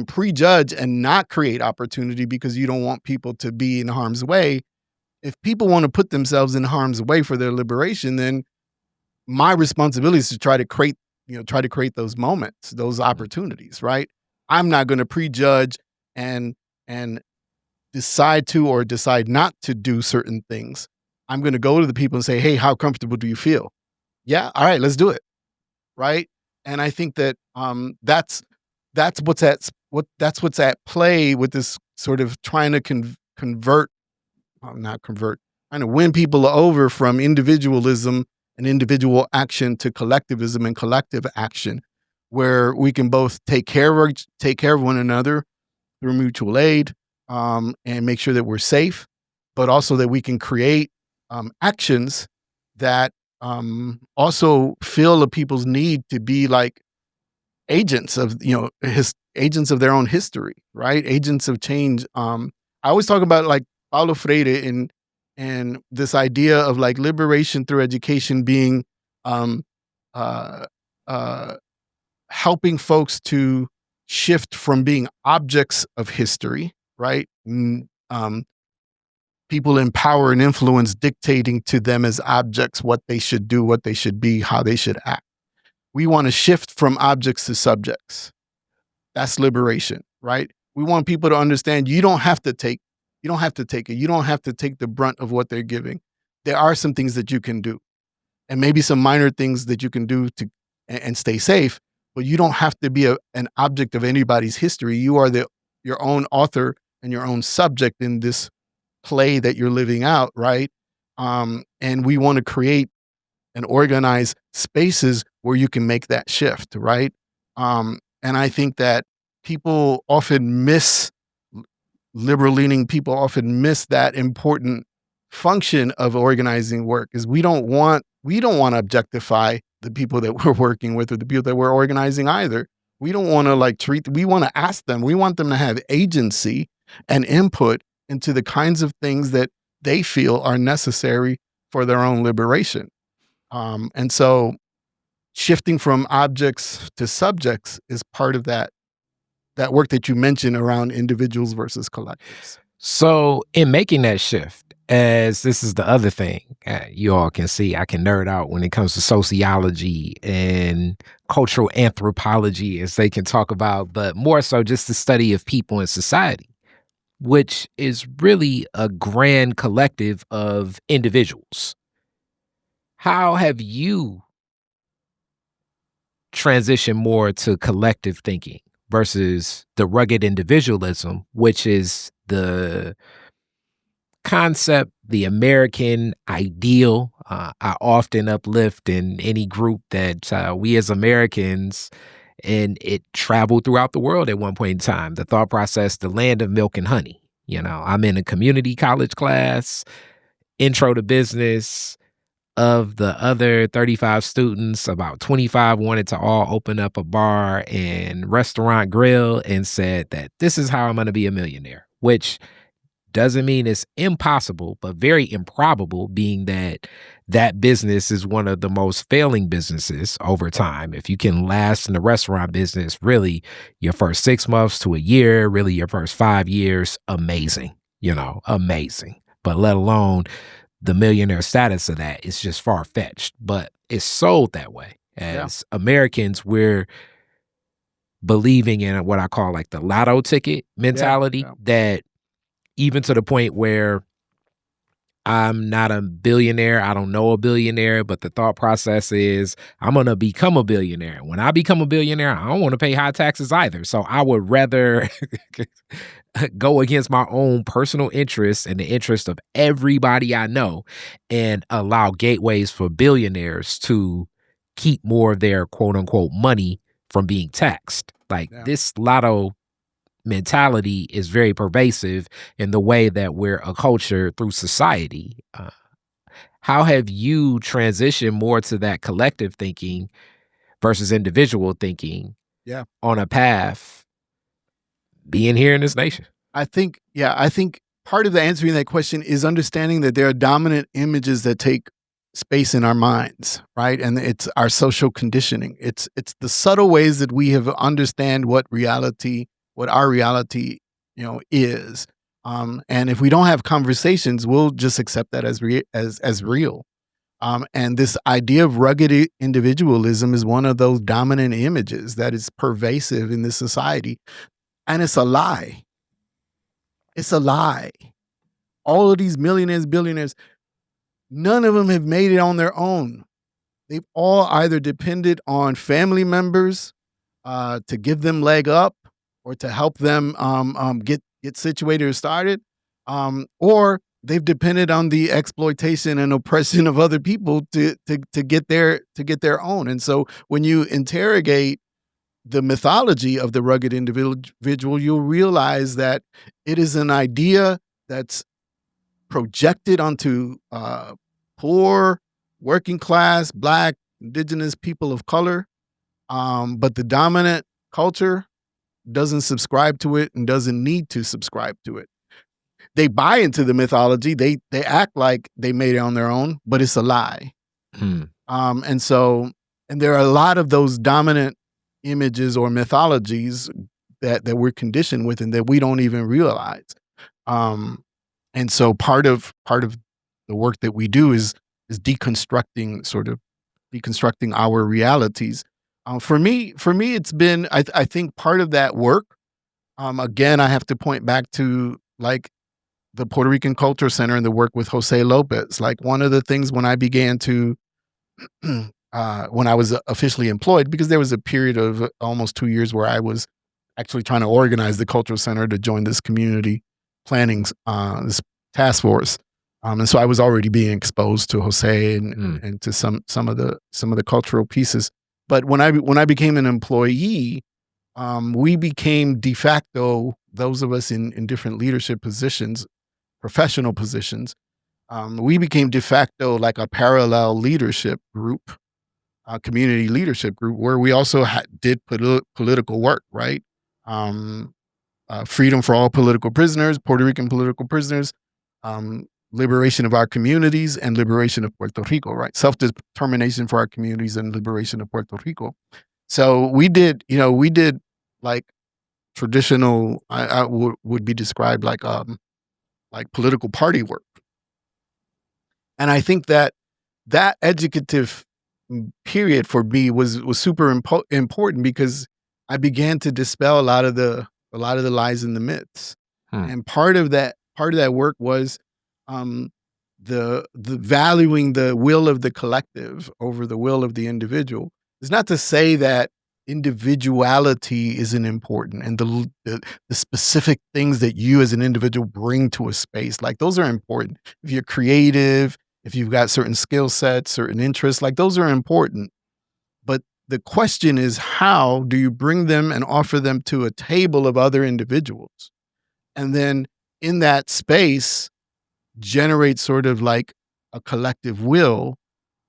prejudge and not create opportunity because you don't want people to be in harm's way. If people want to put themselves in harm's way for their liberation, then my responsibility is to try to create those moments, those opportunities, right? I'm not going to prejudge and decide to or decide not to do certain things. I'm going to go to the people and say, hey, how comfortable do you feel? Yeah, all right, let's do it. Right. And I think that that's what's at play with this sort of trying to trying to win people over from individualism and individual action to collectivism and collective action, where we can both take care of one another through mutual aid and make sure that we're safe, but also that we can create actions that also feel the people's need to be like agents of agents of their own history, right? Agents of change. I always talk about like Paulo Freire and this idea of like liberation through education being uh, uh, helping folks to shift from being objects of history, right? people in power and influence dictating to them as objects what they should do, what they should be, how they should act. We want to shift from objects to subjects. That's liberation, right? We want people to understand you don't have to take it. You don't have to take the brunt of what they're giving. There are some things that you can do, and maybe some minor things that you can do to and stay safe, but you don't have to be an object of anybody's history. You are your own author and your own subject in this play that you're living out, right? And we want to create and organize spaces where you can make that shift, right? And I think that people often miss, liberal-leaning people often miss that important function of organizing work, is we don't want to objectify the people that we're working with or the people that we're organizing either. We don't want to we want to ask them, we want them to have agency and input into the kinds of things that they feel are necessary for their own liberation. And so shifting from objects to subjects is part of that work that you mentioned around individuals versus collectives. So in making that shift, as this is the other thing, you all can see I can nerd out when it comes to sociology and cultural anthropology, as they can talk about, but more so just the study of people in society, which is really a grand collective of individuals. How have you transitioned more to collective thinking versus the rugged individualism, which is the concept, the American ideal? I often uplift in any group that we as Americans, and it traveled throughout the world at one point in time, the thought process, the land of milk and honey. I'm in a community college class, intro to business. Of the other 35 students, about 25 wanted to all open up a bar and restaurant grill and said that this is how I'm going to be a millionaire, which doesn't mean it's impossible, but very improbable, being that business is one of the most failing businesses over time. If you can last in the restaurant business, really your first 6 months to a year, really your first 5 years, amazing, amazing. But let alone the millionaire status of that is just far-fetched, but it's sold that way. As Americans, we're believing in what I call like the lotto ticket mentality, that even to the point where I'm not a billionaire, I don't know a billionaire, but the thought process is I'm going to become a billionaire. When I become a billionaire, I don't want to pay high taxes either. So I would rather go against my own personal interests and the interest of everybody I know and allow gateways for billionaires to keep more of their quote unquote money from being taxed. This lotto mentality is very pervasive in the way that we're a culture through society. How have you transitioned more to that collective thinking versus individual thinking on a path being here in this nation? I think part of the answering that question is understanding that there are dominant images that take space in our minds, right? And it's our social conditioning. It's the subtle ways that we have understand what our reality, is. And if we don't have conversations, we'll just accept that as real. And this idea of rugged individualism is one of those dominant images that is pervasive in this society. And it's a lie. It's a lie. All of these millionaires, billionaires, none of them have made it on their own. They've all either depended on family members to give them leg up or to help them get situated or started, or they've depended on the exploitation and oppression of other people to get their own. And so when you interrogate the mythology of the rugged individual, you'll realize that it is an idea that's projected onto poor, working class, Black, indigenous people of color, but the dominant culture doesn't subscribe to it and doesn't need to subscribe to it. They buy into the mythology. They act like they made it on their own, but it's a lie. And there are a lot of those dominant images or mythologies that we're conditioned with and that we don't even realize. And so part of the work that we do is deconstructing our realities. For me, it's been, I think part of that work, again, I have to point back to like the Puerto Rican Culture Center and the work with Jose Lopez. Like one of the things when I began to, when I was officially employed, because there was a period of almost 2 years where I was actually trying to organize the Cultural Center to join this community planning, this task force. And so I was already being exposed to Jose and to some of the cultural pieces. But when I became an employee, we became de facto, those of us in different leadership positions, professional positions, we became de facto like a parallel leadership group, a community leadership group, where we also did political work, right? Freedom for all political prisoners, Puerto Rican political prisoners, liberation of our communities, and liberation of Puerto Rico, right? Self-determination for our communities and liberation of Puerto Rico. So we did like traditional, I would be described like political party work. And I think that educative period for me was super important because I began to dispel a lot of the lies and the myths. And part of that work was the valuing the will of the collective over the will of the individual. It's not to say that individuality isn't important and the specific things that you as an individual bring to a space, like those are important. If you're creative, if you've got certain skill sets, certain interests, like those are important. But the question is, how do you bring them and offer them to a table of other individuals? And then in that space, generate sort of like a collective will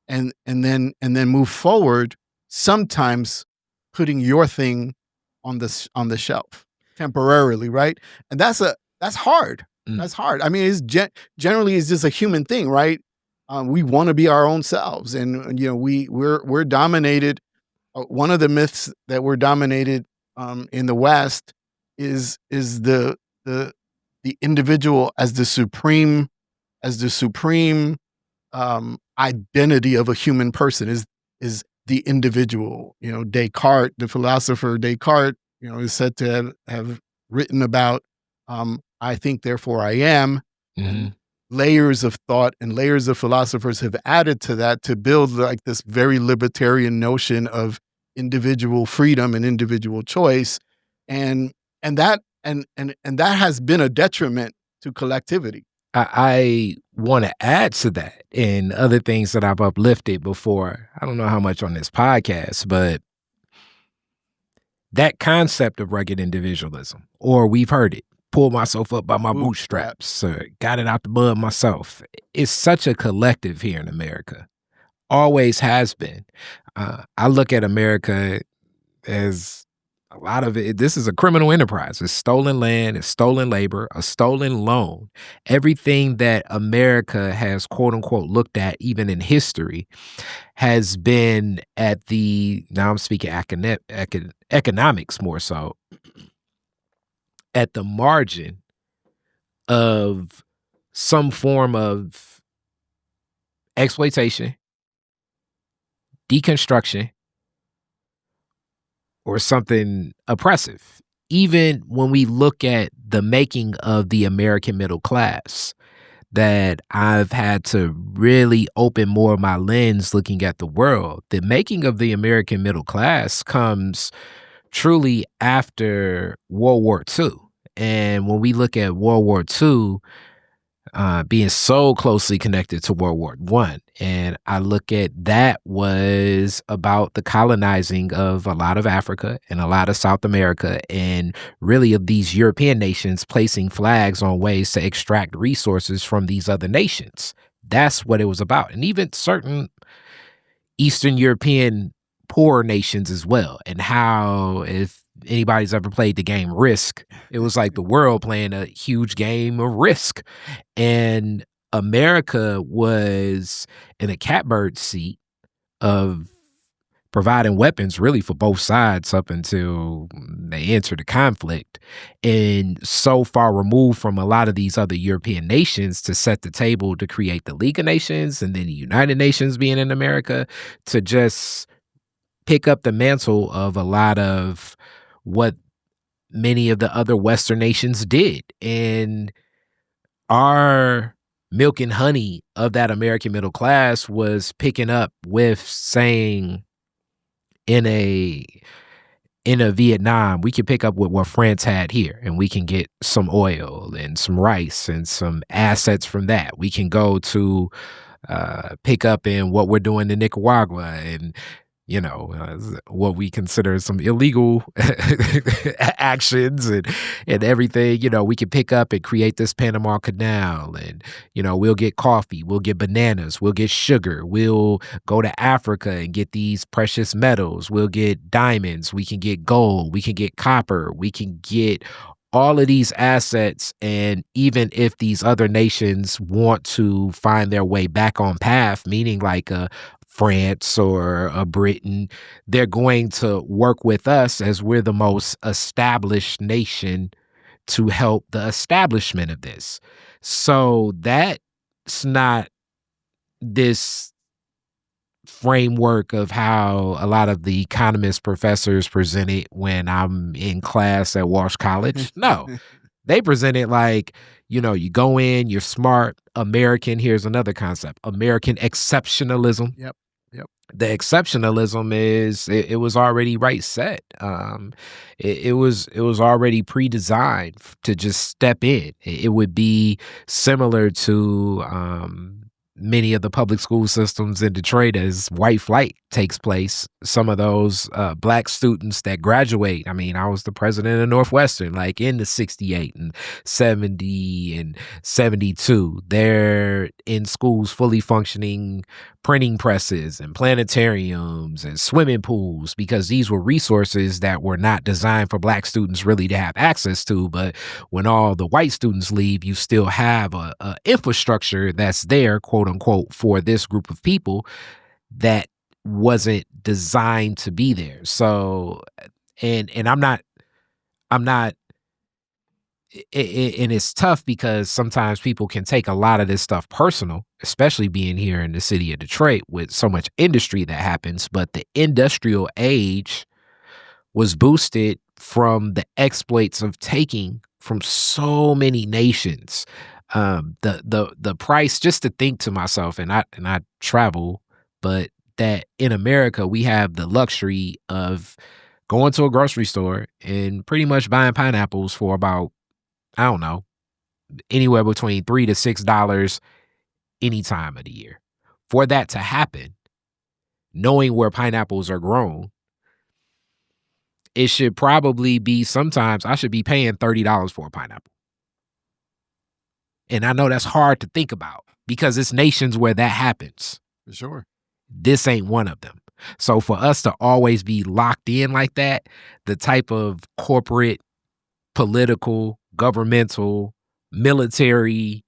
and then move forward, sometimes putting your thing on the shelf temporarily, right? And that's hard. That's hard. I mean, it's generally it's just a human thing, right? We want to be our own selves, and we're dominated. One of the myths that we're dominated in the West is the individual as the supreme identity of a human person is the individual. Descartes, the philosopher Descartes, is said to have written about I think, therefore I am. Mm-hmm. Layers of thought and layers of philosophers have added to that to build like this very libertarian notion of individual freedom and individual choice, and that has been a detriment to collectivity. I want to add to that and other things that I've uplifted before. I don't know how much on this podcast, but that concept of rugged individualism, or we've heard it, pull myself up by my bootstraps, or got it out the mud myself. It's such a collective here in America. Always has been. I look at America as a lot of it. This is a criminal enterprise. It's stolen land, it's stolen labor, a stolen loan. Everything that America has, quote unquote, looked at, even in history, has been at the, now I'm speaking economics more so, at the margin of some form of exploitation, deconstruction, or something oppressive. Even when we look at the making of the American middle class, that I've had to really open more of my lens looking at the world, the making of the American middle class comes truly after World War II. And when we look at World War II, being so closely connected to World War I. And I look at that was about the colonizing of a lot of Africa and a lot of South America, and really of these European nations placing flags on ways to extract resources from these other nations. That's what it was about. And even certain Eastern European poor nations as well, and how, if anybody's ever played the game Risk, it was like the world playing a huge game of Risk. And America was in a catbird seat of providing weapons really for both sides up until they enter the conflict, and so far removed from a lot of these other European nations to set the table to create the League of Nations and then the United Nations being in America to just pick up the mantle of a lot of what many of the other Western nations did. And our milk and honey of that American middle class was picking up with saying in a Vietnam, we can pick up with what France had here, and we can get some oil and some rice and some assets from that. We can go to pick up in what we're doing in Nicaragua and what we consider some illegal actions and everything. We can pick up and create this Panama Canal, and we'll get coffee, we'll get bananas, we'll get sugar, we'll go to Africa and get these precious metals, we'll get diamonds, we can get gold, we can get copper, we can get all of these assets. And even if these other nations want to find their way back on path, meaning like France or Britain, they're going to work with us as we're the most established nation to help the establishment of this. So that's not this framework of how a lot of the economist professors present it when I'm in class at Walsh College. No, they present it like, you go in, you're smart, American. Here's another concept: American exceptionalism. Yep. The exceptionalism is it was already set. It was already pre-designed to just step in. It would be similar to many of the public school systems in Detroit as white flight takes place. Some of those black students that graduate, I was the president of Northwestern, like in the 68 and 70 and 72. They're in schools fully functioning printing presses and planetariums and swimming pools, because these were resources that were not designed for black students really to have access to. But when all the white students leave, you still have a infrastructure that's there, quote unquote, for this group of people that wasn't designed to be there. So, and I'm not, and it's tough because sometimes people can take a lot of this stuff personal, especially being here in the city of Detroit with so much industry that happens. But the industrial age was boosted from the exploits of taking from so many nations. The price, just to think to myself, and I travel, but that in America we have the luxury of going to a grocery store and pretty much buying pineapples for about, I don't know, anywhere between $3 to $6 any time of the year. For that to happen, knowing where pineapples are grown, it should probably be, sometimes I should be paying $30 for a pineapple. And I know that's hard to think about because it's nations where that happens. For sure. This ain't one of them. So for us to always be locked in like that, the type of corporate, political, governmental, military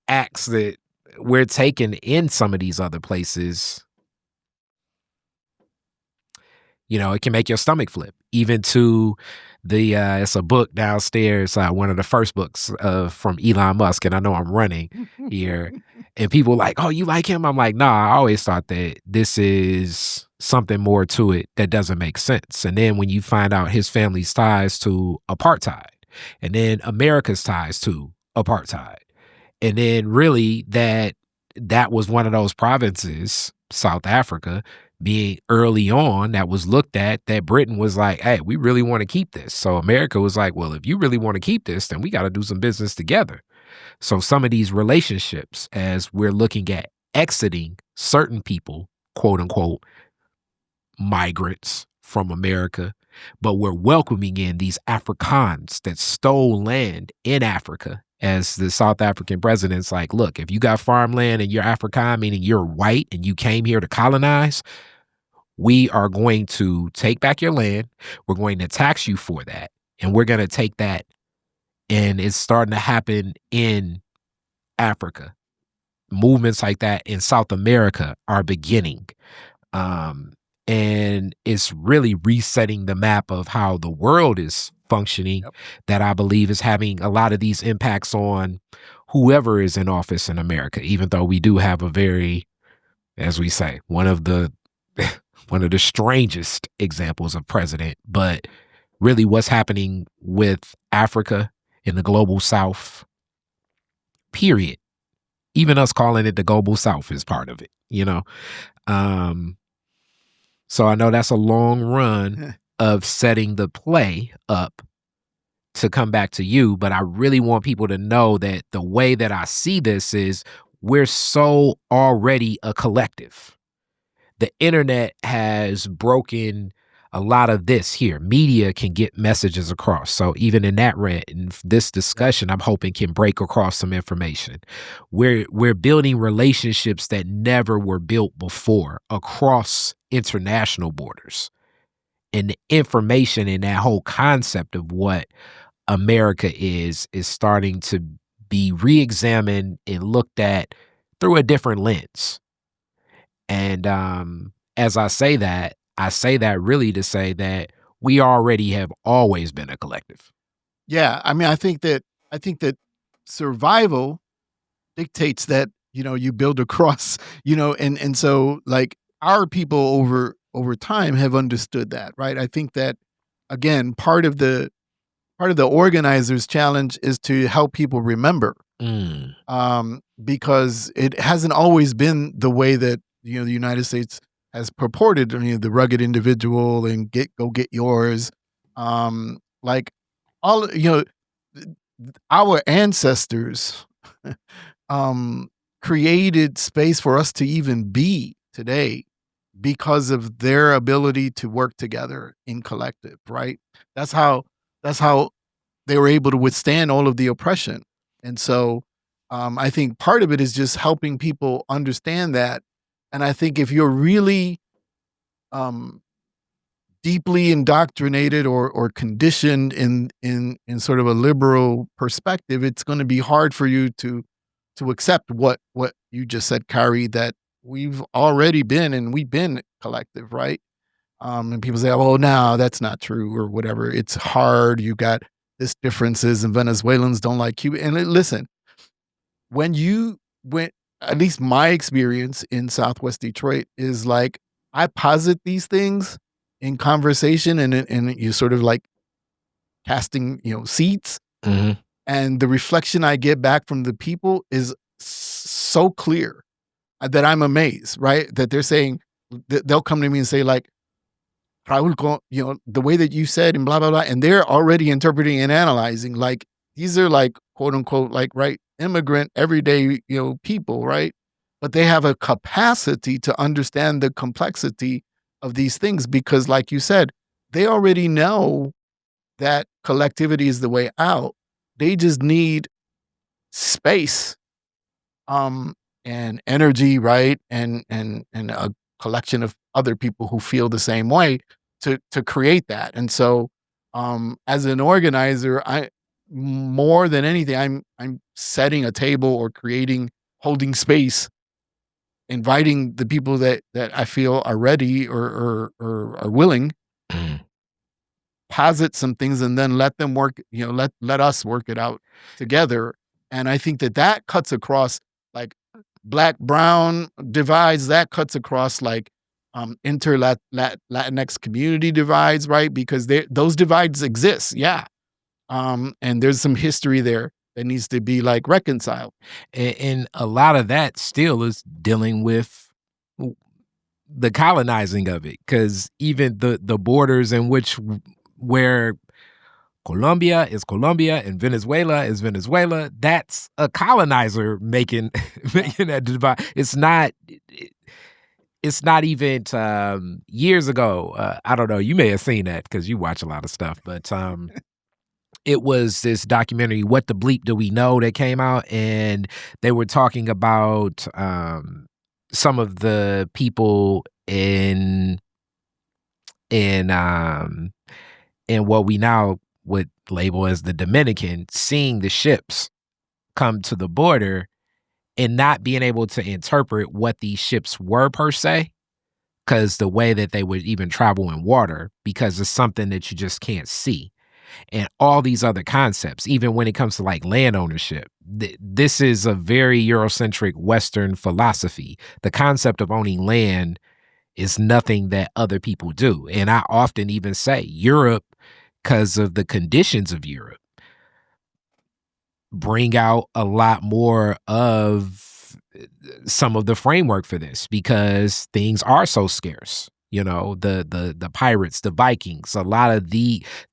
acts that we're taking in some of these other places, it can make your stomach flip. Even to the it's a book downstairs, one of the first books from Elon Musk, and I know I'm running here, and people are like, oh, you like him? I'm like, nah, I always thought that this is something more to it that doesn't make sense. And then when you find out his family's ties to apartheid, and then America's ties to apartheid, and then really that was one of those provinces, South Africa, being early on, that was looked at, that Britain was like, hey, we really want to keep this. So America was like, well, if you really want to keep this, then we got to do some business together. So some of these relationships, as we're looking at exiting certain people, quote unquote, migrants from America, but we're welcoming in these Afrikaans that stole land in Africa, as the South African president's like, look, if you got farmland and you're Afrikaan, meaning you're white and you came here to colonize, we are going to take back your land. We're going to tax you for that. And we're going to take that. And it's starting to happen in Africa. Movements like that in South America are beginning. And it's really resetting the map of how the world is functioning Yep. that I believe is having a lot of these impacts on whoever is in office in America, even though we do have a very, as we say, one of the one of the strangest examples of president, but really what's happening with Africa in the global South, period. Even us calling it the global South is part of it, you know? So I know that's a long run of setting the play up to come back to you, but I really want people to know that the way that I see this is we're so already a collective. The internet has broken a lot of this here. Media can get messages across. So even in that rant, in this discussion, I'm hoping can break across some information. We're building relationships that never were built before across international borders. And the information in that whole concept of what America is starting to be re-examined and looked at through a different lens. And as I say that really to say that we already have always been a collective. Yeah, I mean, I think that survival dictates that, you build across, and so like our people over time have understood that, right? I think that again, part of the organizer's challenge is to help people remember, because it hasn't always been the way that the United States has purported. The rugged individual and go get yours, like all our ancestors created space for us to even be today because of their ability to work together in collective, right? That's how they were able to withstand all of the oppression. And so I think part of it is just helping people understand that. And I think if you're really deeply indoctrinated or conditioned in sort of a liberal perspective, it's going to be hard for you to accept what you just said, Kyrie, that we've already been and we've been collective, right? And people say, "Oh, no, that's not true," or whatever. It's hard. You got this differences, and Venezuelans don't like Cuba. And listen, when at least my experience in Southwest Detroit is like I posit these things in conversation, and you sort of like casting, seats, and the reflection I get back from the people is so clear that I'm amazed, right? That they're saying they'll come to me and say like, Raúl, the way that you said and blah, blah, blah. And they're already interpreting and analyzing. Like, these are like, quote unquote, like, right, immigrant, everyday, people, right? But they have a capacity to understand the complexity of these things because, like you said, they already know that collectivity is the way out. They just need space, and energy, right? And a collection of other people who feel the same way to create that. And so as an organizer, I more than anything, I'm setting a table or holding space, inviting the people that I feel are ready or are willing, posit some things, and then let them work, let us work it out together. And I think that cuts across like Black Brown divides, that cuts across like Latinx community divides, right? Because those divides exist, yeah. And there's some history there that needs to be like reconciled. And a lot of that still is dealing with the colonizing of it, because even the borders in where Colombia is Colombia and Venezuela is Venezuela, that's a colonizer making that divide. It's not even years ago. I don't know. You may have seen that because you watch a lot of stuff, but it was this documentary, What the Bleep Do We Know, that came out, and they were talking about some of the people in what we now would label as the Dominican, seeing the ships come to the border and not being able to interpret what these ships were per se, because the way that they would even travel in water, because it's something that you just can't see. And all these other concepts, even when it comes to like land ownership, this is a very Eurocentric Western philosophy. The concept of owning land is nothing that other people do. And I often even say Europe, because of the conditions of Europe, bring out a lot more of some of the framework for this, because things are so scarce. You know, the pirates, the Vikings, a lot of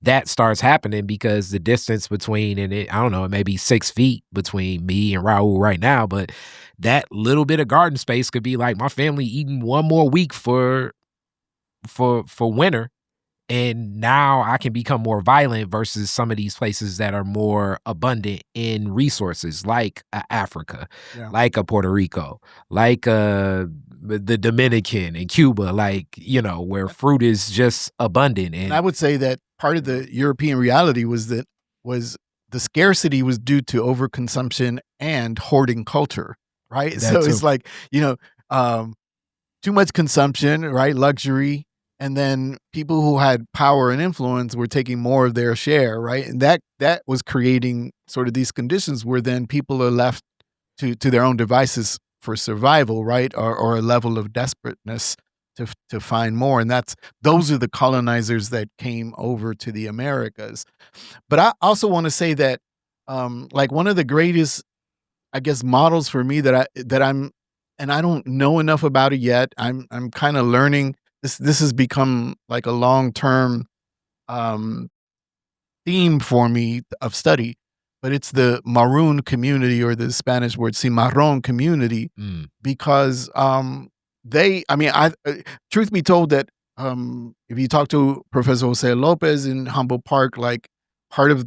that starts happening because the distance between, and I don't know, it may be 6 feet between me and Raúl right now, but that little bit of garden space could be like my family eating one more week for winter. And now I can become more violent versus some of these places that are more abundant in resources, like Africa, Yeah. like a Puerto Rico, like the Dominican and Cuba, like, you know, where fruit is just abundant. And I would say that part of the European reality was the scarcity was due to overconsumption and hoarding culture, right? That So too. it's like, too much consumption, right? Luxury. And then people who had power and influence were taking more of their share, right? And that was creating sort of these conditions where then people are left to their own devices for survival, right? Or a level of desperateness to find more. And those are the colonizers that came over to the Americas. But I also want to say that like one of the greatest, I guess, models for me that I'm, and I don't know enough about it yet. I'm kind of learning. This has become like a long-term theme for me of study, but it's the maroon community, or the Spanish word cimarron community, because truth be told, that if you talk to Professor Jose Lopez in Humboldt Park, like part of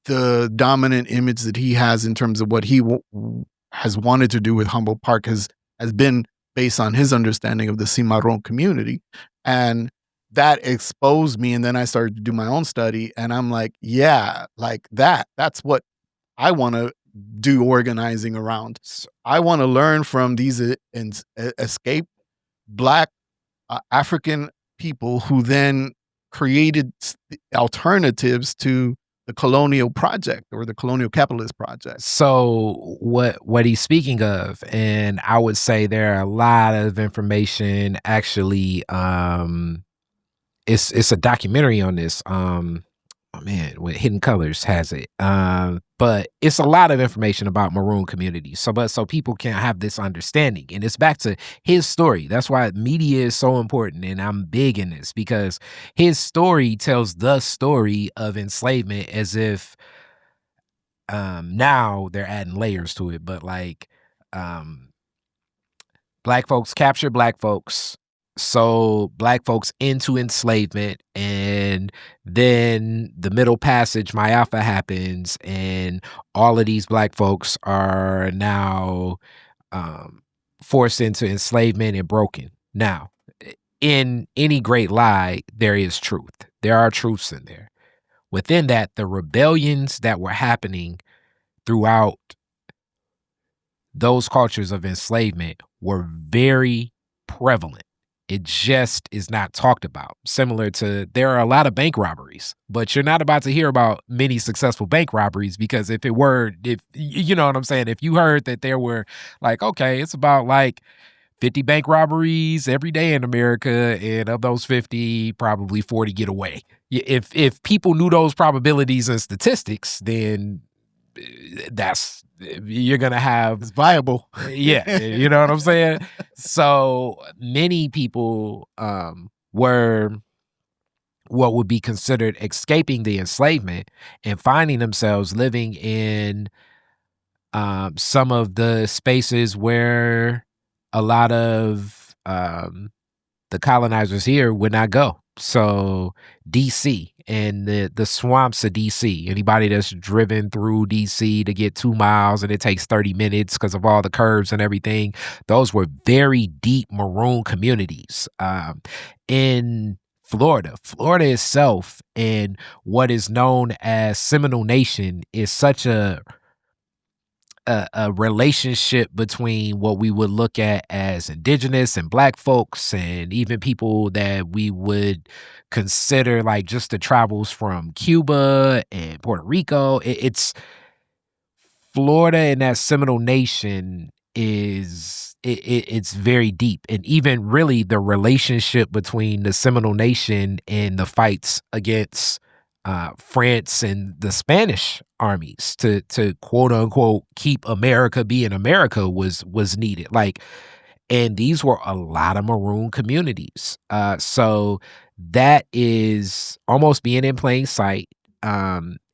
the dominant image that he has in terms of what he has wanted to do with Humboldt Park has been based on his understanding of the cimarron community. And that exposed me. And then I started to do my own study, and I'm like, yeah, like that's what I want to do organizing around. I want to learn from these escaped Black African people who then created alternatives to the colonial project, or the colonial capitalist project. So what he's speaking of, and I would say there are a lot of information actually. It's a documentary on this. Oh man, with Hidden Colors has it. But it's a lot of information about maroon communities. So people can have this understanding. And it's back to his story. That's why media is so important. And I'm big in this, because his story tells the story of enslavement as if now they're adding layers to it, but like Black folks capture Black folks, sold Black folks into enslavement, and then the Middle Passage, Mayapha, happens, and all of these Black folks are now forced into enslavement and broken. Now, in any great lie, there is truth. There are truths in there. Within that, the rebellions that were happening throughout those cultures of enslavement were very prevalent. It just is not talked about. Similar to, there are a lot of bank robberies, but you're not about to hear about many successful bank robberies, because if you know what I'm saying, if you heard that there were like, okay, it's about like 50 bank robberies every day in America, and of those 50, probably 40 get away. If people knew those probabilities and statistics, then you're gonna have, It's viable. yeah, you know what I'm saying? So many people were what would be considered escaping the enslavement and finding themselves living in some of the spaces where a lot of the colonizers here would not go. So DC and the swamps of DC, anybody that's driven through DC to get 2 miles and it takes 30 minutes because of all the curves and everything, those were very deep maroon communities. In Florida itself, and what is known as Seminole Nation, is such a a relationship between what we would look at as indigenous and black folks, and even people that we would consider like just the travels from Cuba and Puerto Rico. It's Florida and that Seminole Nation it's very deep, and even really the relationship between the Seminole Nation and the fights against France and the Spanish armies to quote unquote keep America being America was needed. Like, and these were a lot of maroon communities. So that is almost being in plain sight,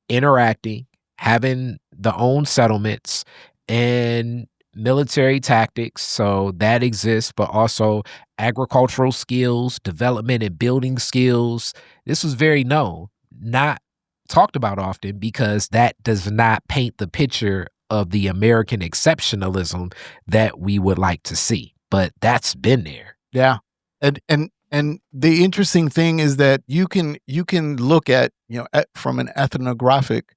interacting, having the own settlements and military tactics. So that exists, but also agricultural skills, development and building skills. This was very known, not talked about often, because that does not paint the picture of the American exceptionalism that we would like to see. But that's been there. Yeah. And the interesting thing is that you can look at, from an ethnographic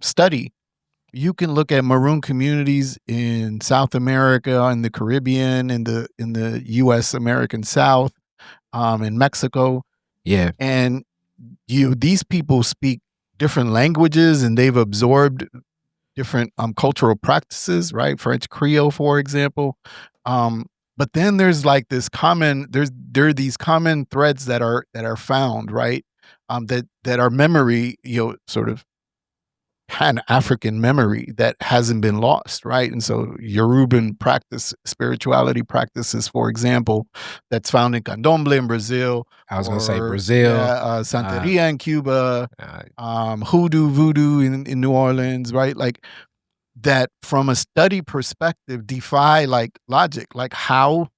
study, you can look at maroon communities in South America, in the Caribbean, in the U.S. American South, in Mexico. Yeah. And these people speak different languages, and they've absorbed different cultural practices, right? French Creole, for example. But then there's like this there are these common threads that are found, right? That are memory, sort of Pan-African memory that hasn't been lost, right? And so Yoruban spirituality practices, for example, that's found in Candomblé in Brazil. I was going to say Brazil. Santeria in Cuba, hoodoo, voodoo in New Orleans, right? Like that from a study perspective defy like logic. Like how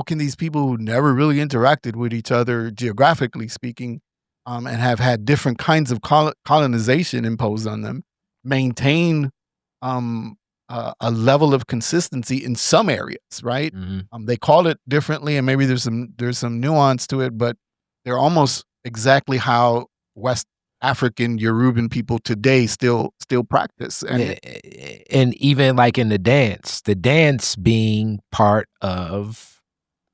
can these people who never really interacted with each other, geographically speaking, and have had different kinds of colonization imposed on them, maintain a level of consistency in some areas, right? Mm-hmm. They call it differently, and maybe there's some nuance to it, but they're almost exactly how West African Yoruban people today still practice. And even like in the dance being part of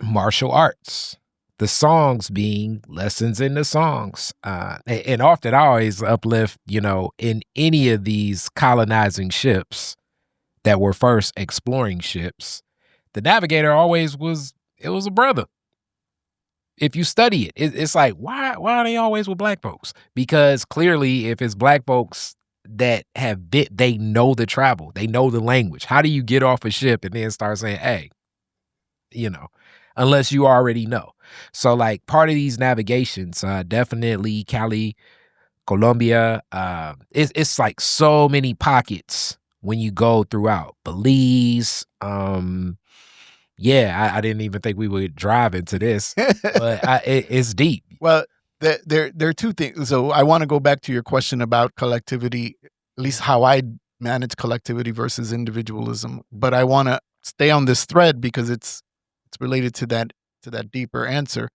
martial arts. The songs being lessons in the songs. And often I always uplift, in any of these colonizing ships that were first exploring ships, the navigator always was a brother. If you study it's like, why are they always with black folks? Because clearly if it's black folks that have they know the travel, they know the language. How do you get off a ship and then start saying, hey, unless you already know. So like part of these navigations, definitely Cali, Colombia, it's like so many pockets when you go throughout Belize. Yeah, I didn't even think we would drive into this, but it's deep. Well, there are two things. So I want to go back to your question about collectivity, at least how I manage collectivity versus individualism. But I want to stay on this thread because it's related to that deeper answer.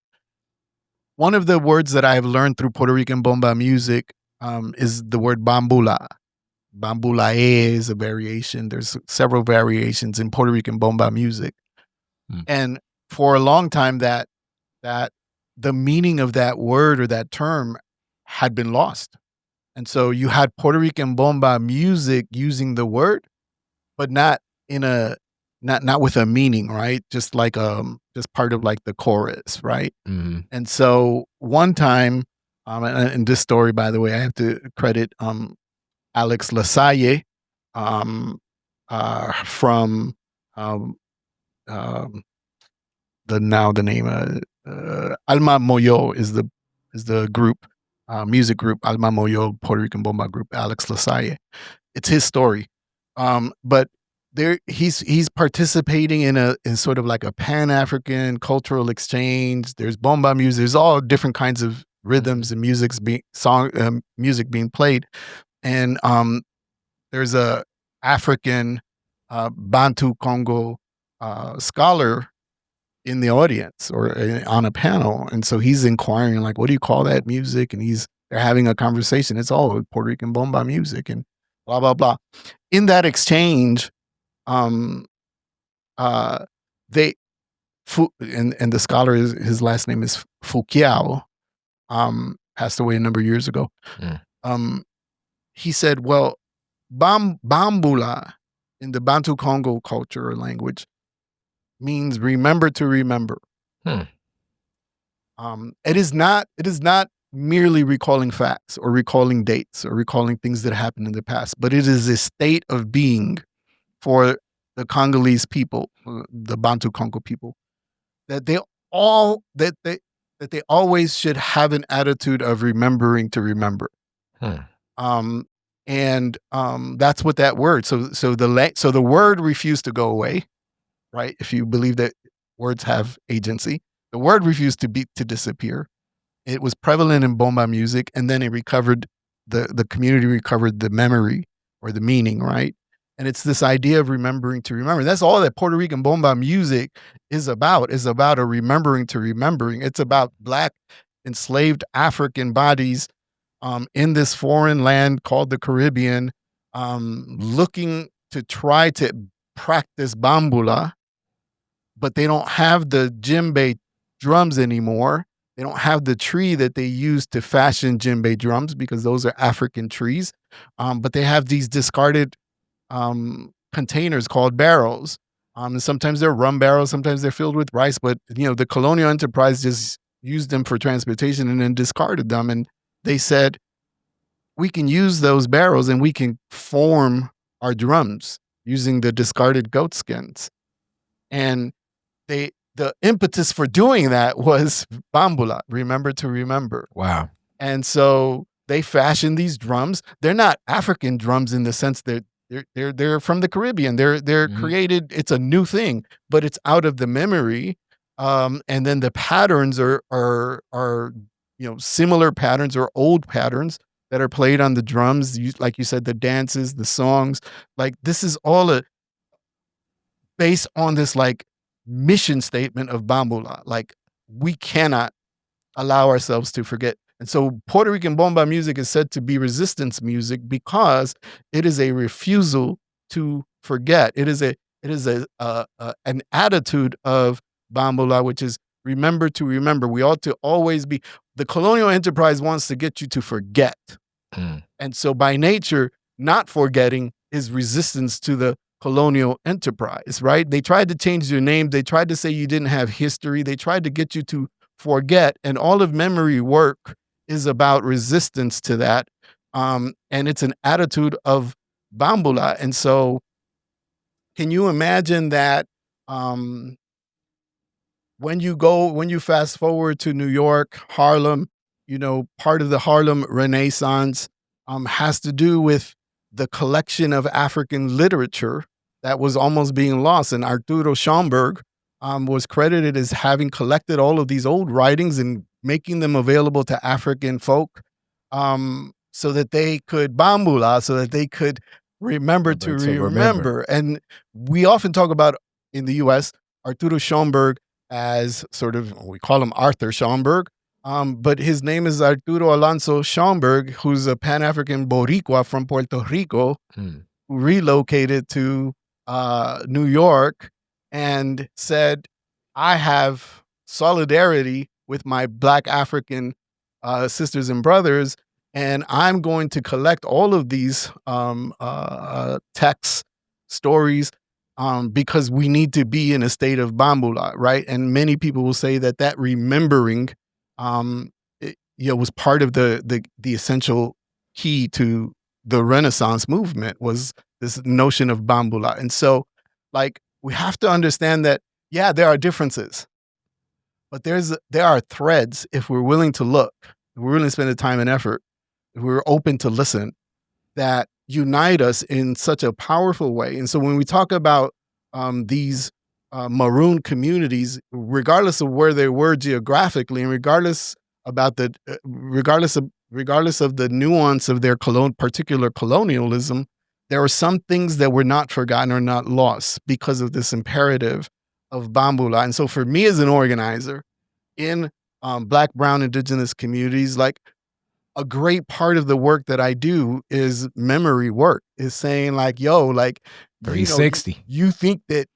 One of the words that I've learned through Puerto Rican Bomba music is the word bambula. Bambula is a variation. There's several variations in Puerto Rican Bomba music. And for a long time that the meaning of that word or that term had been lost. And so you had Puerto Rican Bomba music using the word, but not in a not with a meaning, right? Just like just part of like the chorus, right? Mm-hmm. And so one time, and this story, by the way, I have to credit Alex Lasalle from the name Alma Moyo is the group, music group, Alma Moyo, Puerto Rican Bomba group, Alex Lasalle. It's his story, but he's participating in sort of like a Pan-African cultural exchange. There's bomba music. There's all different kinds of rhythms and music being played, and there's a African Bantu Congo scholar in the audience or on a panel, and so he's inquiring like, "What do you call that music?" And they're having a conversation. It's all Puerto Rican bomba music and blah blah blah. in that exchange, um, they and the scholar his last name is Fouquiao, passed away a number of years ago. He said, well, Bambula in the Bantu Congo culture or language means remember to remember. It is not merely recalling facts or recalling dates or recalling things that happened in the past, but it is a state of being for the Congolese people, the Bantu Congo people, that they always should have an attitude of remembering to remember. That's what that word. So the word refused to go away, right? If you believe that words have agency, the word refused to disappear. It was prevalent in Bomba music, and then it recovered, the community recovered the memory or the meaning, right? And it's this idea of remembering to remember. That's all that Puerto Rican Bomba music is about a remembering to remembering. It's about Black enslaved African bodies in this foreign land called the Caribbean, looking to try to practice bambula, but they don't have the djembe drums anymore. They don't have the tree that they use to fashion djembe drums because those are African trees. But they have these discarded containers called barrels. And sometimes they're rum barrels, sometimes they're filled with rice, but the colonial enterprise just used them for transportation and then discarded them. And they said, we can use those barrels and we can form our drums using the discarded goat skins. And the impetus for doing that was bambula, remember to remember. Wow. And so they fashioned these drums. They're not African drums in the sense that they're from the Caribbean. They're created. It's a new thing, but it's out of the memory. And then the patterns are similar patterns or old patterns that are played on the drums. Like you said, the dances, the songs. Like this is all based on this like mission statement of bambula. Like we cannot allow ourselves to forget. And so Puerto Rican Bomba music is said to be resistance music because it is a refusal to forget. It is an attitude of bambula, which is remember to remember. We ought to always be. The colonial enterprise wants to get you to forget. And so by nature, not forgetting is resistance to the colonial enterprise, right? They tried to change your name. They tried to say you didn't have history. They tried to get you to forget. And all of memory work is about resistance to that. And it's an attitude of bambula. And so can you imagine that when you fast forward to New York, Harlem, part of the Harlem Renaissance has to do with the collection of African literature that was almost being lost. And Arturo Schomburg was credited as having collected all of these old writings and making them available to African folk so that they could bambula, so that they could remember to remember. And we often talk about, in the U.S., Arturo Schomburg as sort of, we call him Arthur Schomburg, but his name is Arturo Alonso Schomburg, who's a Pan-African Boricua from Puerto Rico, who relocated to New York and said, I have solidarity with my Black African sisters and brothers, and I'm going to collect all of these texts, stories, because we need to be in a state of bambula, right? And many people will say that remembering was part of the essential key to the Renaissance movement, was this notion of bambula. And so, like, we have to understand that, yeah, there are differences, but there are threads if we're willing to look, if we're willing to spend the time and effort, if we're open to listen, that unite us in such a powerful way. And so when we talk about these maroon communities, regardless of where they were geographically, and regardless of the nuance of their particular colonialism, there are some things that were not forgotten or not lost because of this imperative of bambula. And so for me as an organizer in Black, Brown, Indigenous communities, like, a great part of the work that I do is memory work, is saying like, yo, like, you know, 360. you think that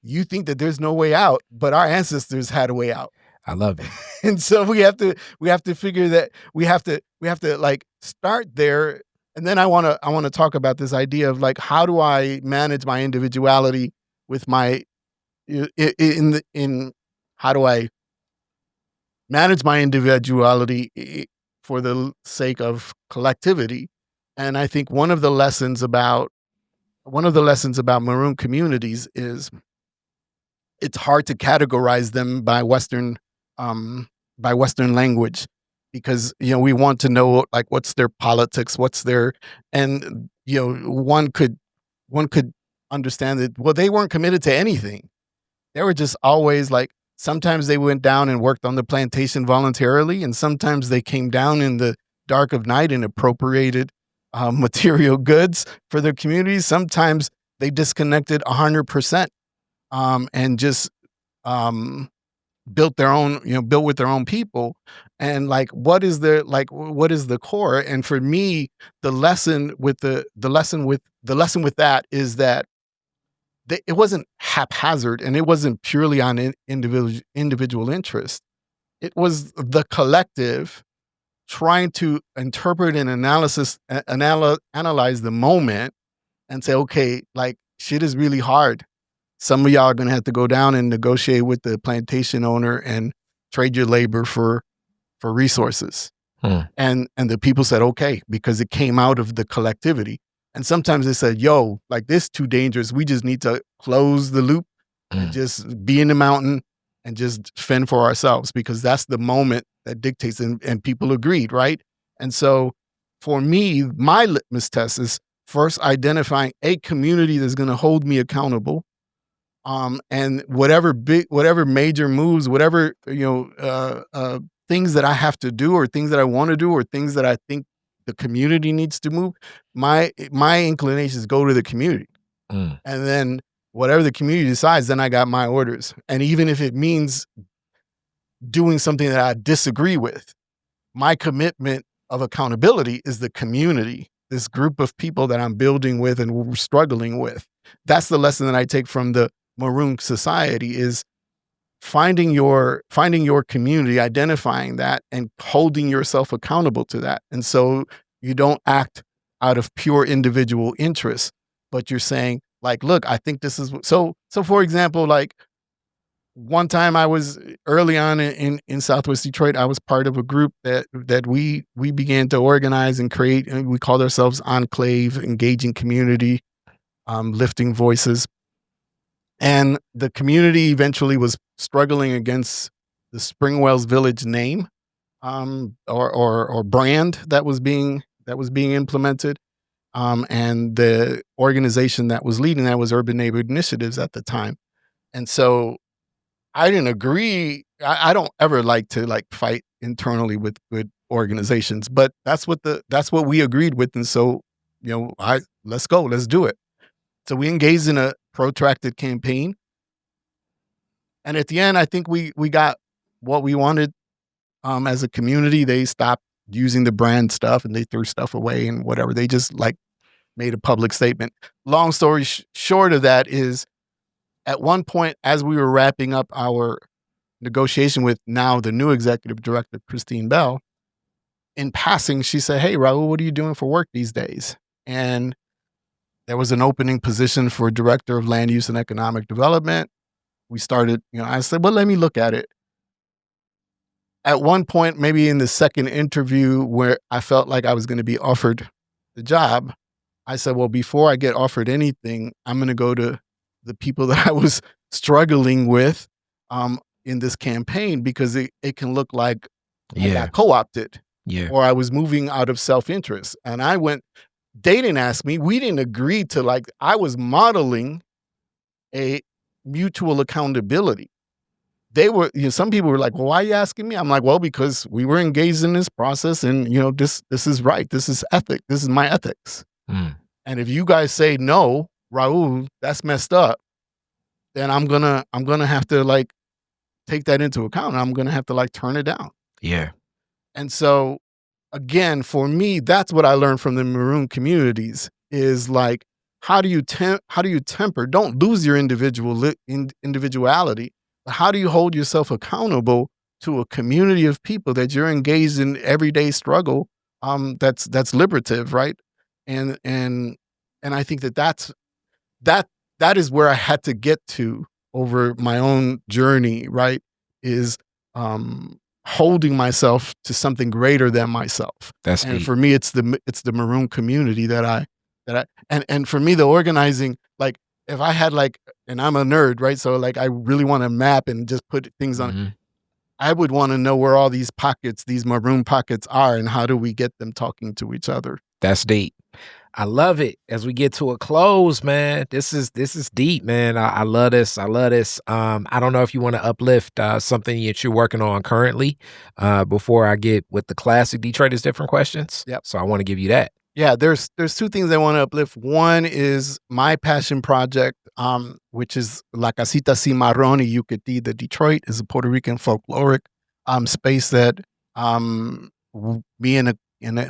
there's no way out, but our ancestors had a way out. I love it. And so we have to figure that we have to like start there. And then I want to talk about this idea of like, how do I manage my individuality with my in how do I manage my individuality for the sake of collectivity? And I think one of the lessons about maroon communities is it's hard to categorize them by Western language, because we want to know like what's their politics, what's their, and one could understand that, well, they weren't committed to anything. They were just always like, sometimes they went down and worked on the plantation voluntarily, and sometimes they came down in the dark of night and appropriated material goods for their communities. Sometimes they disconnected 100%, and just built their own, built with their own people. And like, what is the core? And for me, the lesson with that is that it wasn't haphazard, and it wasn't purely on individual interest. It was the collective trying to interpret and analyze the moment and say, okay, like, shit is really hard. Some of y'all are going to have to go down and negotiate with the plantation owner and trade your labor for resources. And the people said, okay, because it came out of the collectivity. And sometimes they said, yo, like, this too dangerous. We just need to close the loop and just be in the mountain and just fend for ourselves, because that's the moment that dictates. And people agreed, right? And so for me, my litmus test is first identifying a community that's going to hold me accountable. And whatever major moves, whatever, things that I have to do, or things that I want to do, or things that I think the community needs to move, my inclinations go to the community. And then whatever the community decides, then I got my orders. And even if it means doing something that I disagree with, my commitment of accountability is the community, this group of people that I'm building with and we're struggling with. That's the lesson that I take from the Maroon Society, is finding your community, identifying that, and holding yourself accountable to that. And so you don't act out of pure individual interest, but you're saying like, look, I think this is so for example, like, one time I was early on in Southwest Detroit, I was part of a group that we began to organize and create, and we called ourselves Enclave, engaging community, lifting voices. And the community eventually was struggling against the Springwells Village name, or brand that was being implemented. And the organization that was leading that was Urban Neighborhood Initiatives at the time. And so I didn't agree. I don't ever like to like fight internally with good organizations, but that's what we agreed with. And so, let's go, let's do it. So we engaged in a protracted campaign. And at the end, I think we got what we wanted. As a community, they stopped using the brand stuff and they threw stuff away and whatever. They just like made a public statement. Long story short of that is, at one point, as we were wrapping up our negotiation with now the new executive director, Christine Bell, in passing, she said, hey, Raúl, what are you doing for work these days? And there was an opening position for director of land use and economic development. We started, I said, well, let me look at it. At one point, maybe in the second interview where I felt like I was going to be offered the job, I said, well, before I get offered anything, I'm going to go to the people that I was struggling with in this campaign, because it can look like I got co-opted, or I was moving out of self-interest. And I went, they didn't ask me, we didn't agree to, like, I was modeling a mutual accountability. They were, some people were like, well, why are you asking me? I'm like, well, because we were engaged in this process, and this is right. This is ethic. This is my ethics. And if you guys say no, Raúl, that's messed up, then I'm gonna have to like take that into account. I'm gonna have to like turn it down. Yeah. And so again, for me, that's what I learned from the maroon communities is like, how do you temper? Don't lose your individuality. But how do you hold yourself accountable to a community of people that you're engaged in everyday struggle? That's liberative, right? And I think that that is where I had to get to over my own journey, right? Is holding myself to something greater than myself. That's And deep. for me, it's the maroon community and for me, the organizing, like if I had like, and I'm a nerd, right? So like I really want to map and just put things on. Mhm. I would want to know where all these pockets, these maroon pockets are, and how do we get them talking to each other? That's deep. I love it. As we get to a close, man, this is deep, man. I love this. I love this. I don't know if you want to uplift something that you're working on currently before I get with the classic Detroit is Different questions. Yep. So I want to give you that. Yeah, there's two things I want to uplift. One is my passion project, which is La Casita Cimarrón y Yucatí de Detroit, is a Puerto Rican folkloric space that me and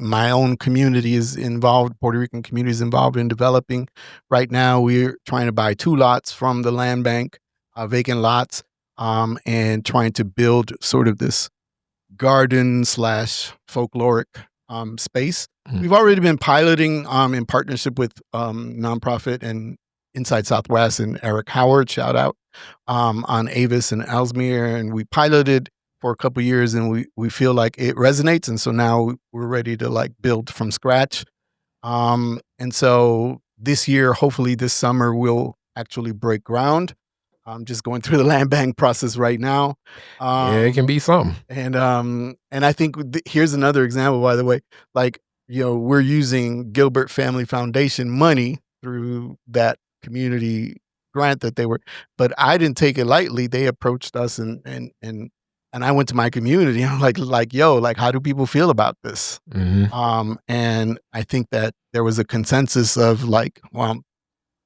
my own community is involved. Puerto Rican community is involved in developing. Right now, we're trying to buy 2 lots from the land bank, vacant lots, and trying to build sort of this garden / folkloric space. We've already been piloting in partnership with nonprofit and Inside Southwest and Eric Howard, shout out, on Avis and Ellesmere. And we piloted for a couple years and we feel like it resonates. And so now we're ready to like build from scratch. And so this year, hopefully this summer, we'll actually break ground. I'm just going through the land bank process right now. Yeah, it can be something. And I think here's another example, by the way, like, you know, we're using Gilbert Family Foundation money through that community grant that but I didn't take it lightly. They approached us and I went to my community. I'm like, yo, like, how do people feel about this? Mhm. And I think that there was a consensus of like, well,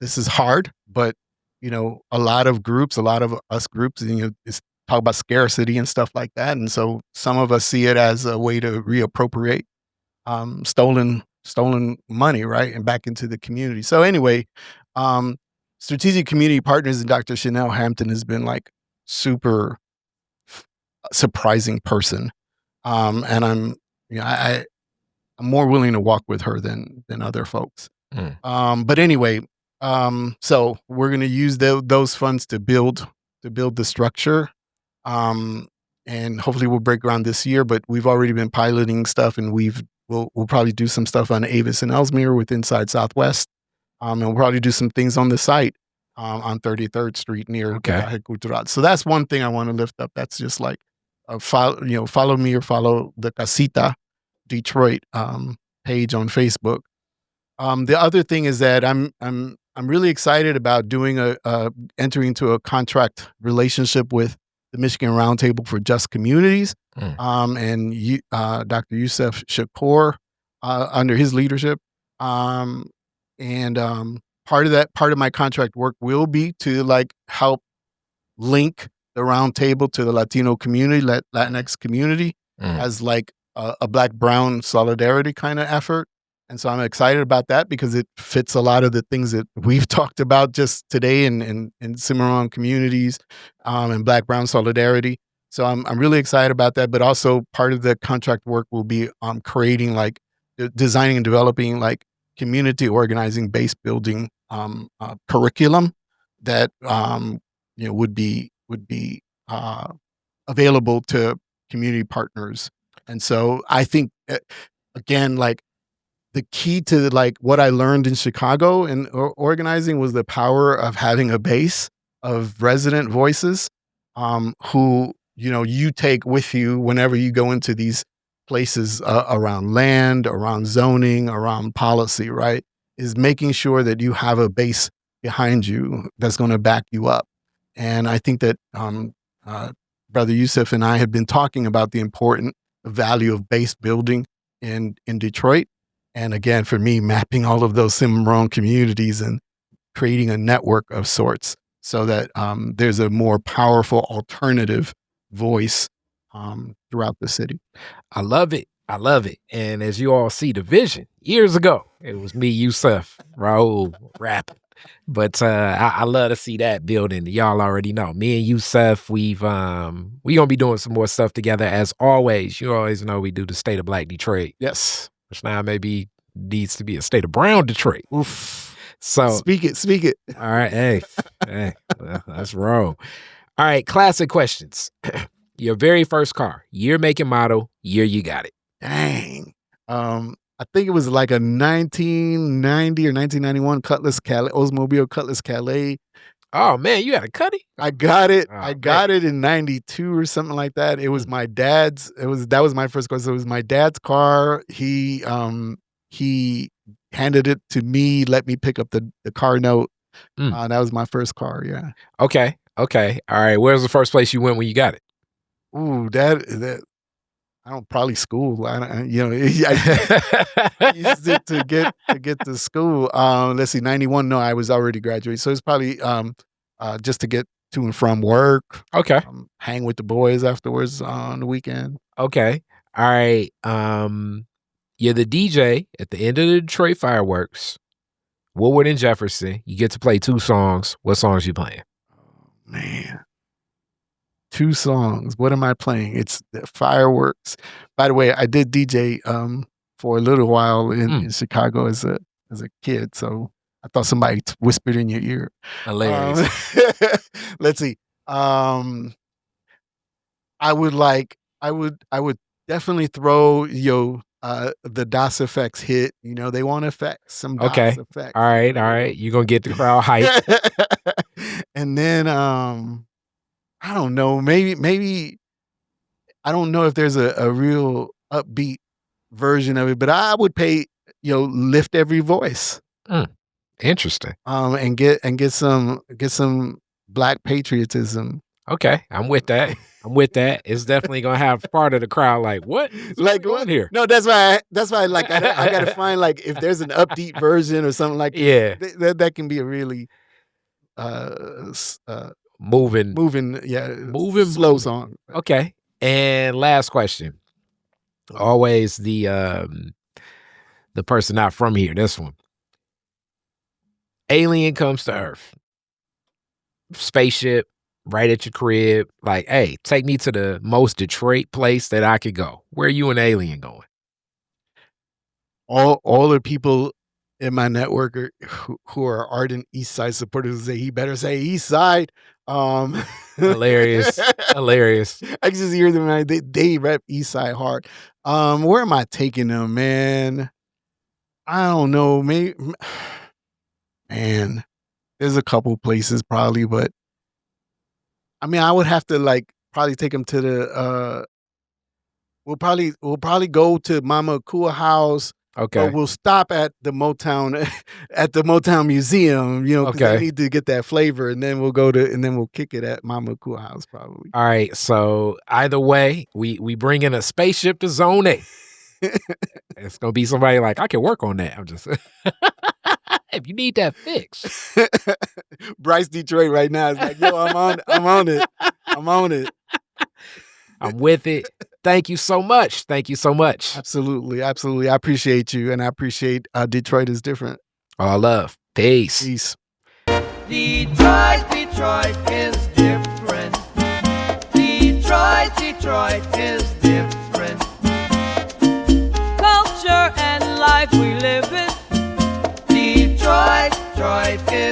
this is hard, but you know, a lot of us groups, you know, talk about scarcity and stuff like that. And so some of us see it as a way to reappropriate stolen money, right, and back into the community. So anyway, Strategic Community Partners and Dr. Chanel Hampton has been like super surprising person, and I'm more willing to walk with her than other folks. But anyway, so we're going to use those funds to build the structure. And hopefully we'll break ground this year, but we've already been piloting stuff and we'll probably do some stuff on Avis and Ellesmere with Inside Southwest. And we'll probably do some things on the site, on 33rd Street near Caja Cultural. So that's one thing I want to lift up. That's just like, follow me or follow the Casita Detroit page on Facebook. The other thing is that I'm really excited about doing entering into a contract relationship with the Michigan Roundtable for Just Communities, and Dr. Youssef Shakur under his leadership. Part of my contract work will be to like help link the roundtable to the Latino community, Latinx community, as like a Black-Brown solidarity kind of effort. And so I'm excited about that because it fits a lot of the things that we've talked about just today in Cimarron communities and Black-Brown solidarity. So I'm really excited about that. But also part of the contract work will be creating like designing and developing like community organizing base building curriculum that would be available to community partners. And so I think again, like, the key to like what I learned in Chicago and organizing was the power of having a base of resident voices who, you know, you take with you whenever you go into these places around land, around zoning, around policy, right? Is making sure that you have a base behind you that's going to back you up. And I think that Brother Youssef and I have been talking about the important value of base building in Detroit. And again, for me, mapping all of those Cimarron communities and creating a network of sorts so that there's a more powerful alternative voice throughout the city. I love it. I love it. And as you all see, the vision years ago, it was me, Yusuf, Raúl, rapping. But I love to see that building. Y'all already know. Me and Yusuf, we gonna be doing some more stuff together as always. You always know we do the State of Black Detroit. Yes. Which now maybe needs to be a State of Brown Detroit. Oof. So Speak it. all right, hey, well, that's wrong. All right, classic questions. Your very first car, year, make, and model, year you got it. Dang. I think it was like a 1990 or 1991 Cutlass Calais, Oldsmobile Cutlass Calais. Oh man, you had a Cutty? I got it. Oh, I got it in 92 or something like that. It was my dad's. That was my first car. So it was my dad's car. He handed it to me, let me pick up the car note. That was my first car, yeah. Okay. All right. Where's the first place you went when you got it? Ooh, that I don't probably school. I used it to get to school. Let's see, 91. No, I was already graduated, so it's probably just to get to and from work. Okay. Hang with the boys afterwards on the weekend. Okay. All right. You're the DJ at the end of the Detroit fireworks. Woodward and Jefferson. You get to play 2 songs. What songs you playing? Oh, man. 2 songs. What am I playing? It's the fireworks. By the way, I did DJ for a little while in Chicago as a kid, so I thought somebody whispered in your ear. Hilarious. Let's see. I would definitely throw the DOS effects hit. They want effects, some DOS effects. All right. You're gonna get the crowd hyped. And then I don't know, maybe I don't know if there's a real upbeat version of it, but I would pay, lift every voice. Interesting. And get some Black patriotism. Okay, I'm with that. It's definitely gonna have part of the crowd like, what? Like what here? No, that's why like I gotta find like if there's an upbeat version or something like that can be a really moving slow song. Okay. And last question. Always the person not from here. This one. Alien comes to Earth. Spaceship right at your crib. Like, hey, take me to the most Detroit place that I could go. Where you and Alien going? All the people in my network who are ardent East Side supporters say he better say East Side. Hilarious. I just hear them. They rep East Side hard. Where am I taking them, man? I don't know. Maybe, man, there's a couple places probably, but I mean, I would have to probably take them to the. We'll probably go to Mama Kua House. Okay. But we'll stop at the Motown Museum, because I need to get that flavor, and then we'll kick it at Mama Kua House probably. All right. So either way, we bring in a spaceship to Zone A. It's gonna be somebody like, I can work on that. I'm just if you need that fix. Bryce Detroit right now is like, yo, I'm on it. I'm with it. Thank you so much. Absolutely. I appreciate you, and I appreciate Detroit is different. All love. Peace. Detroit is different. Detroit is different. Culture and life we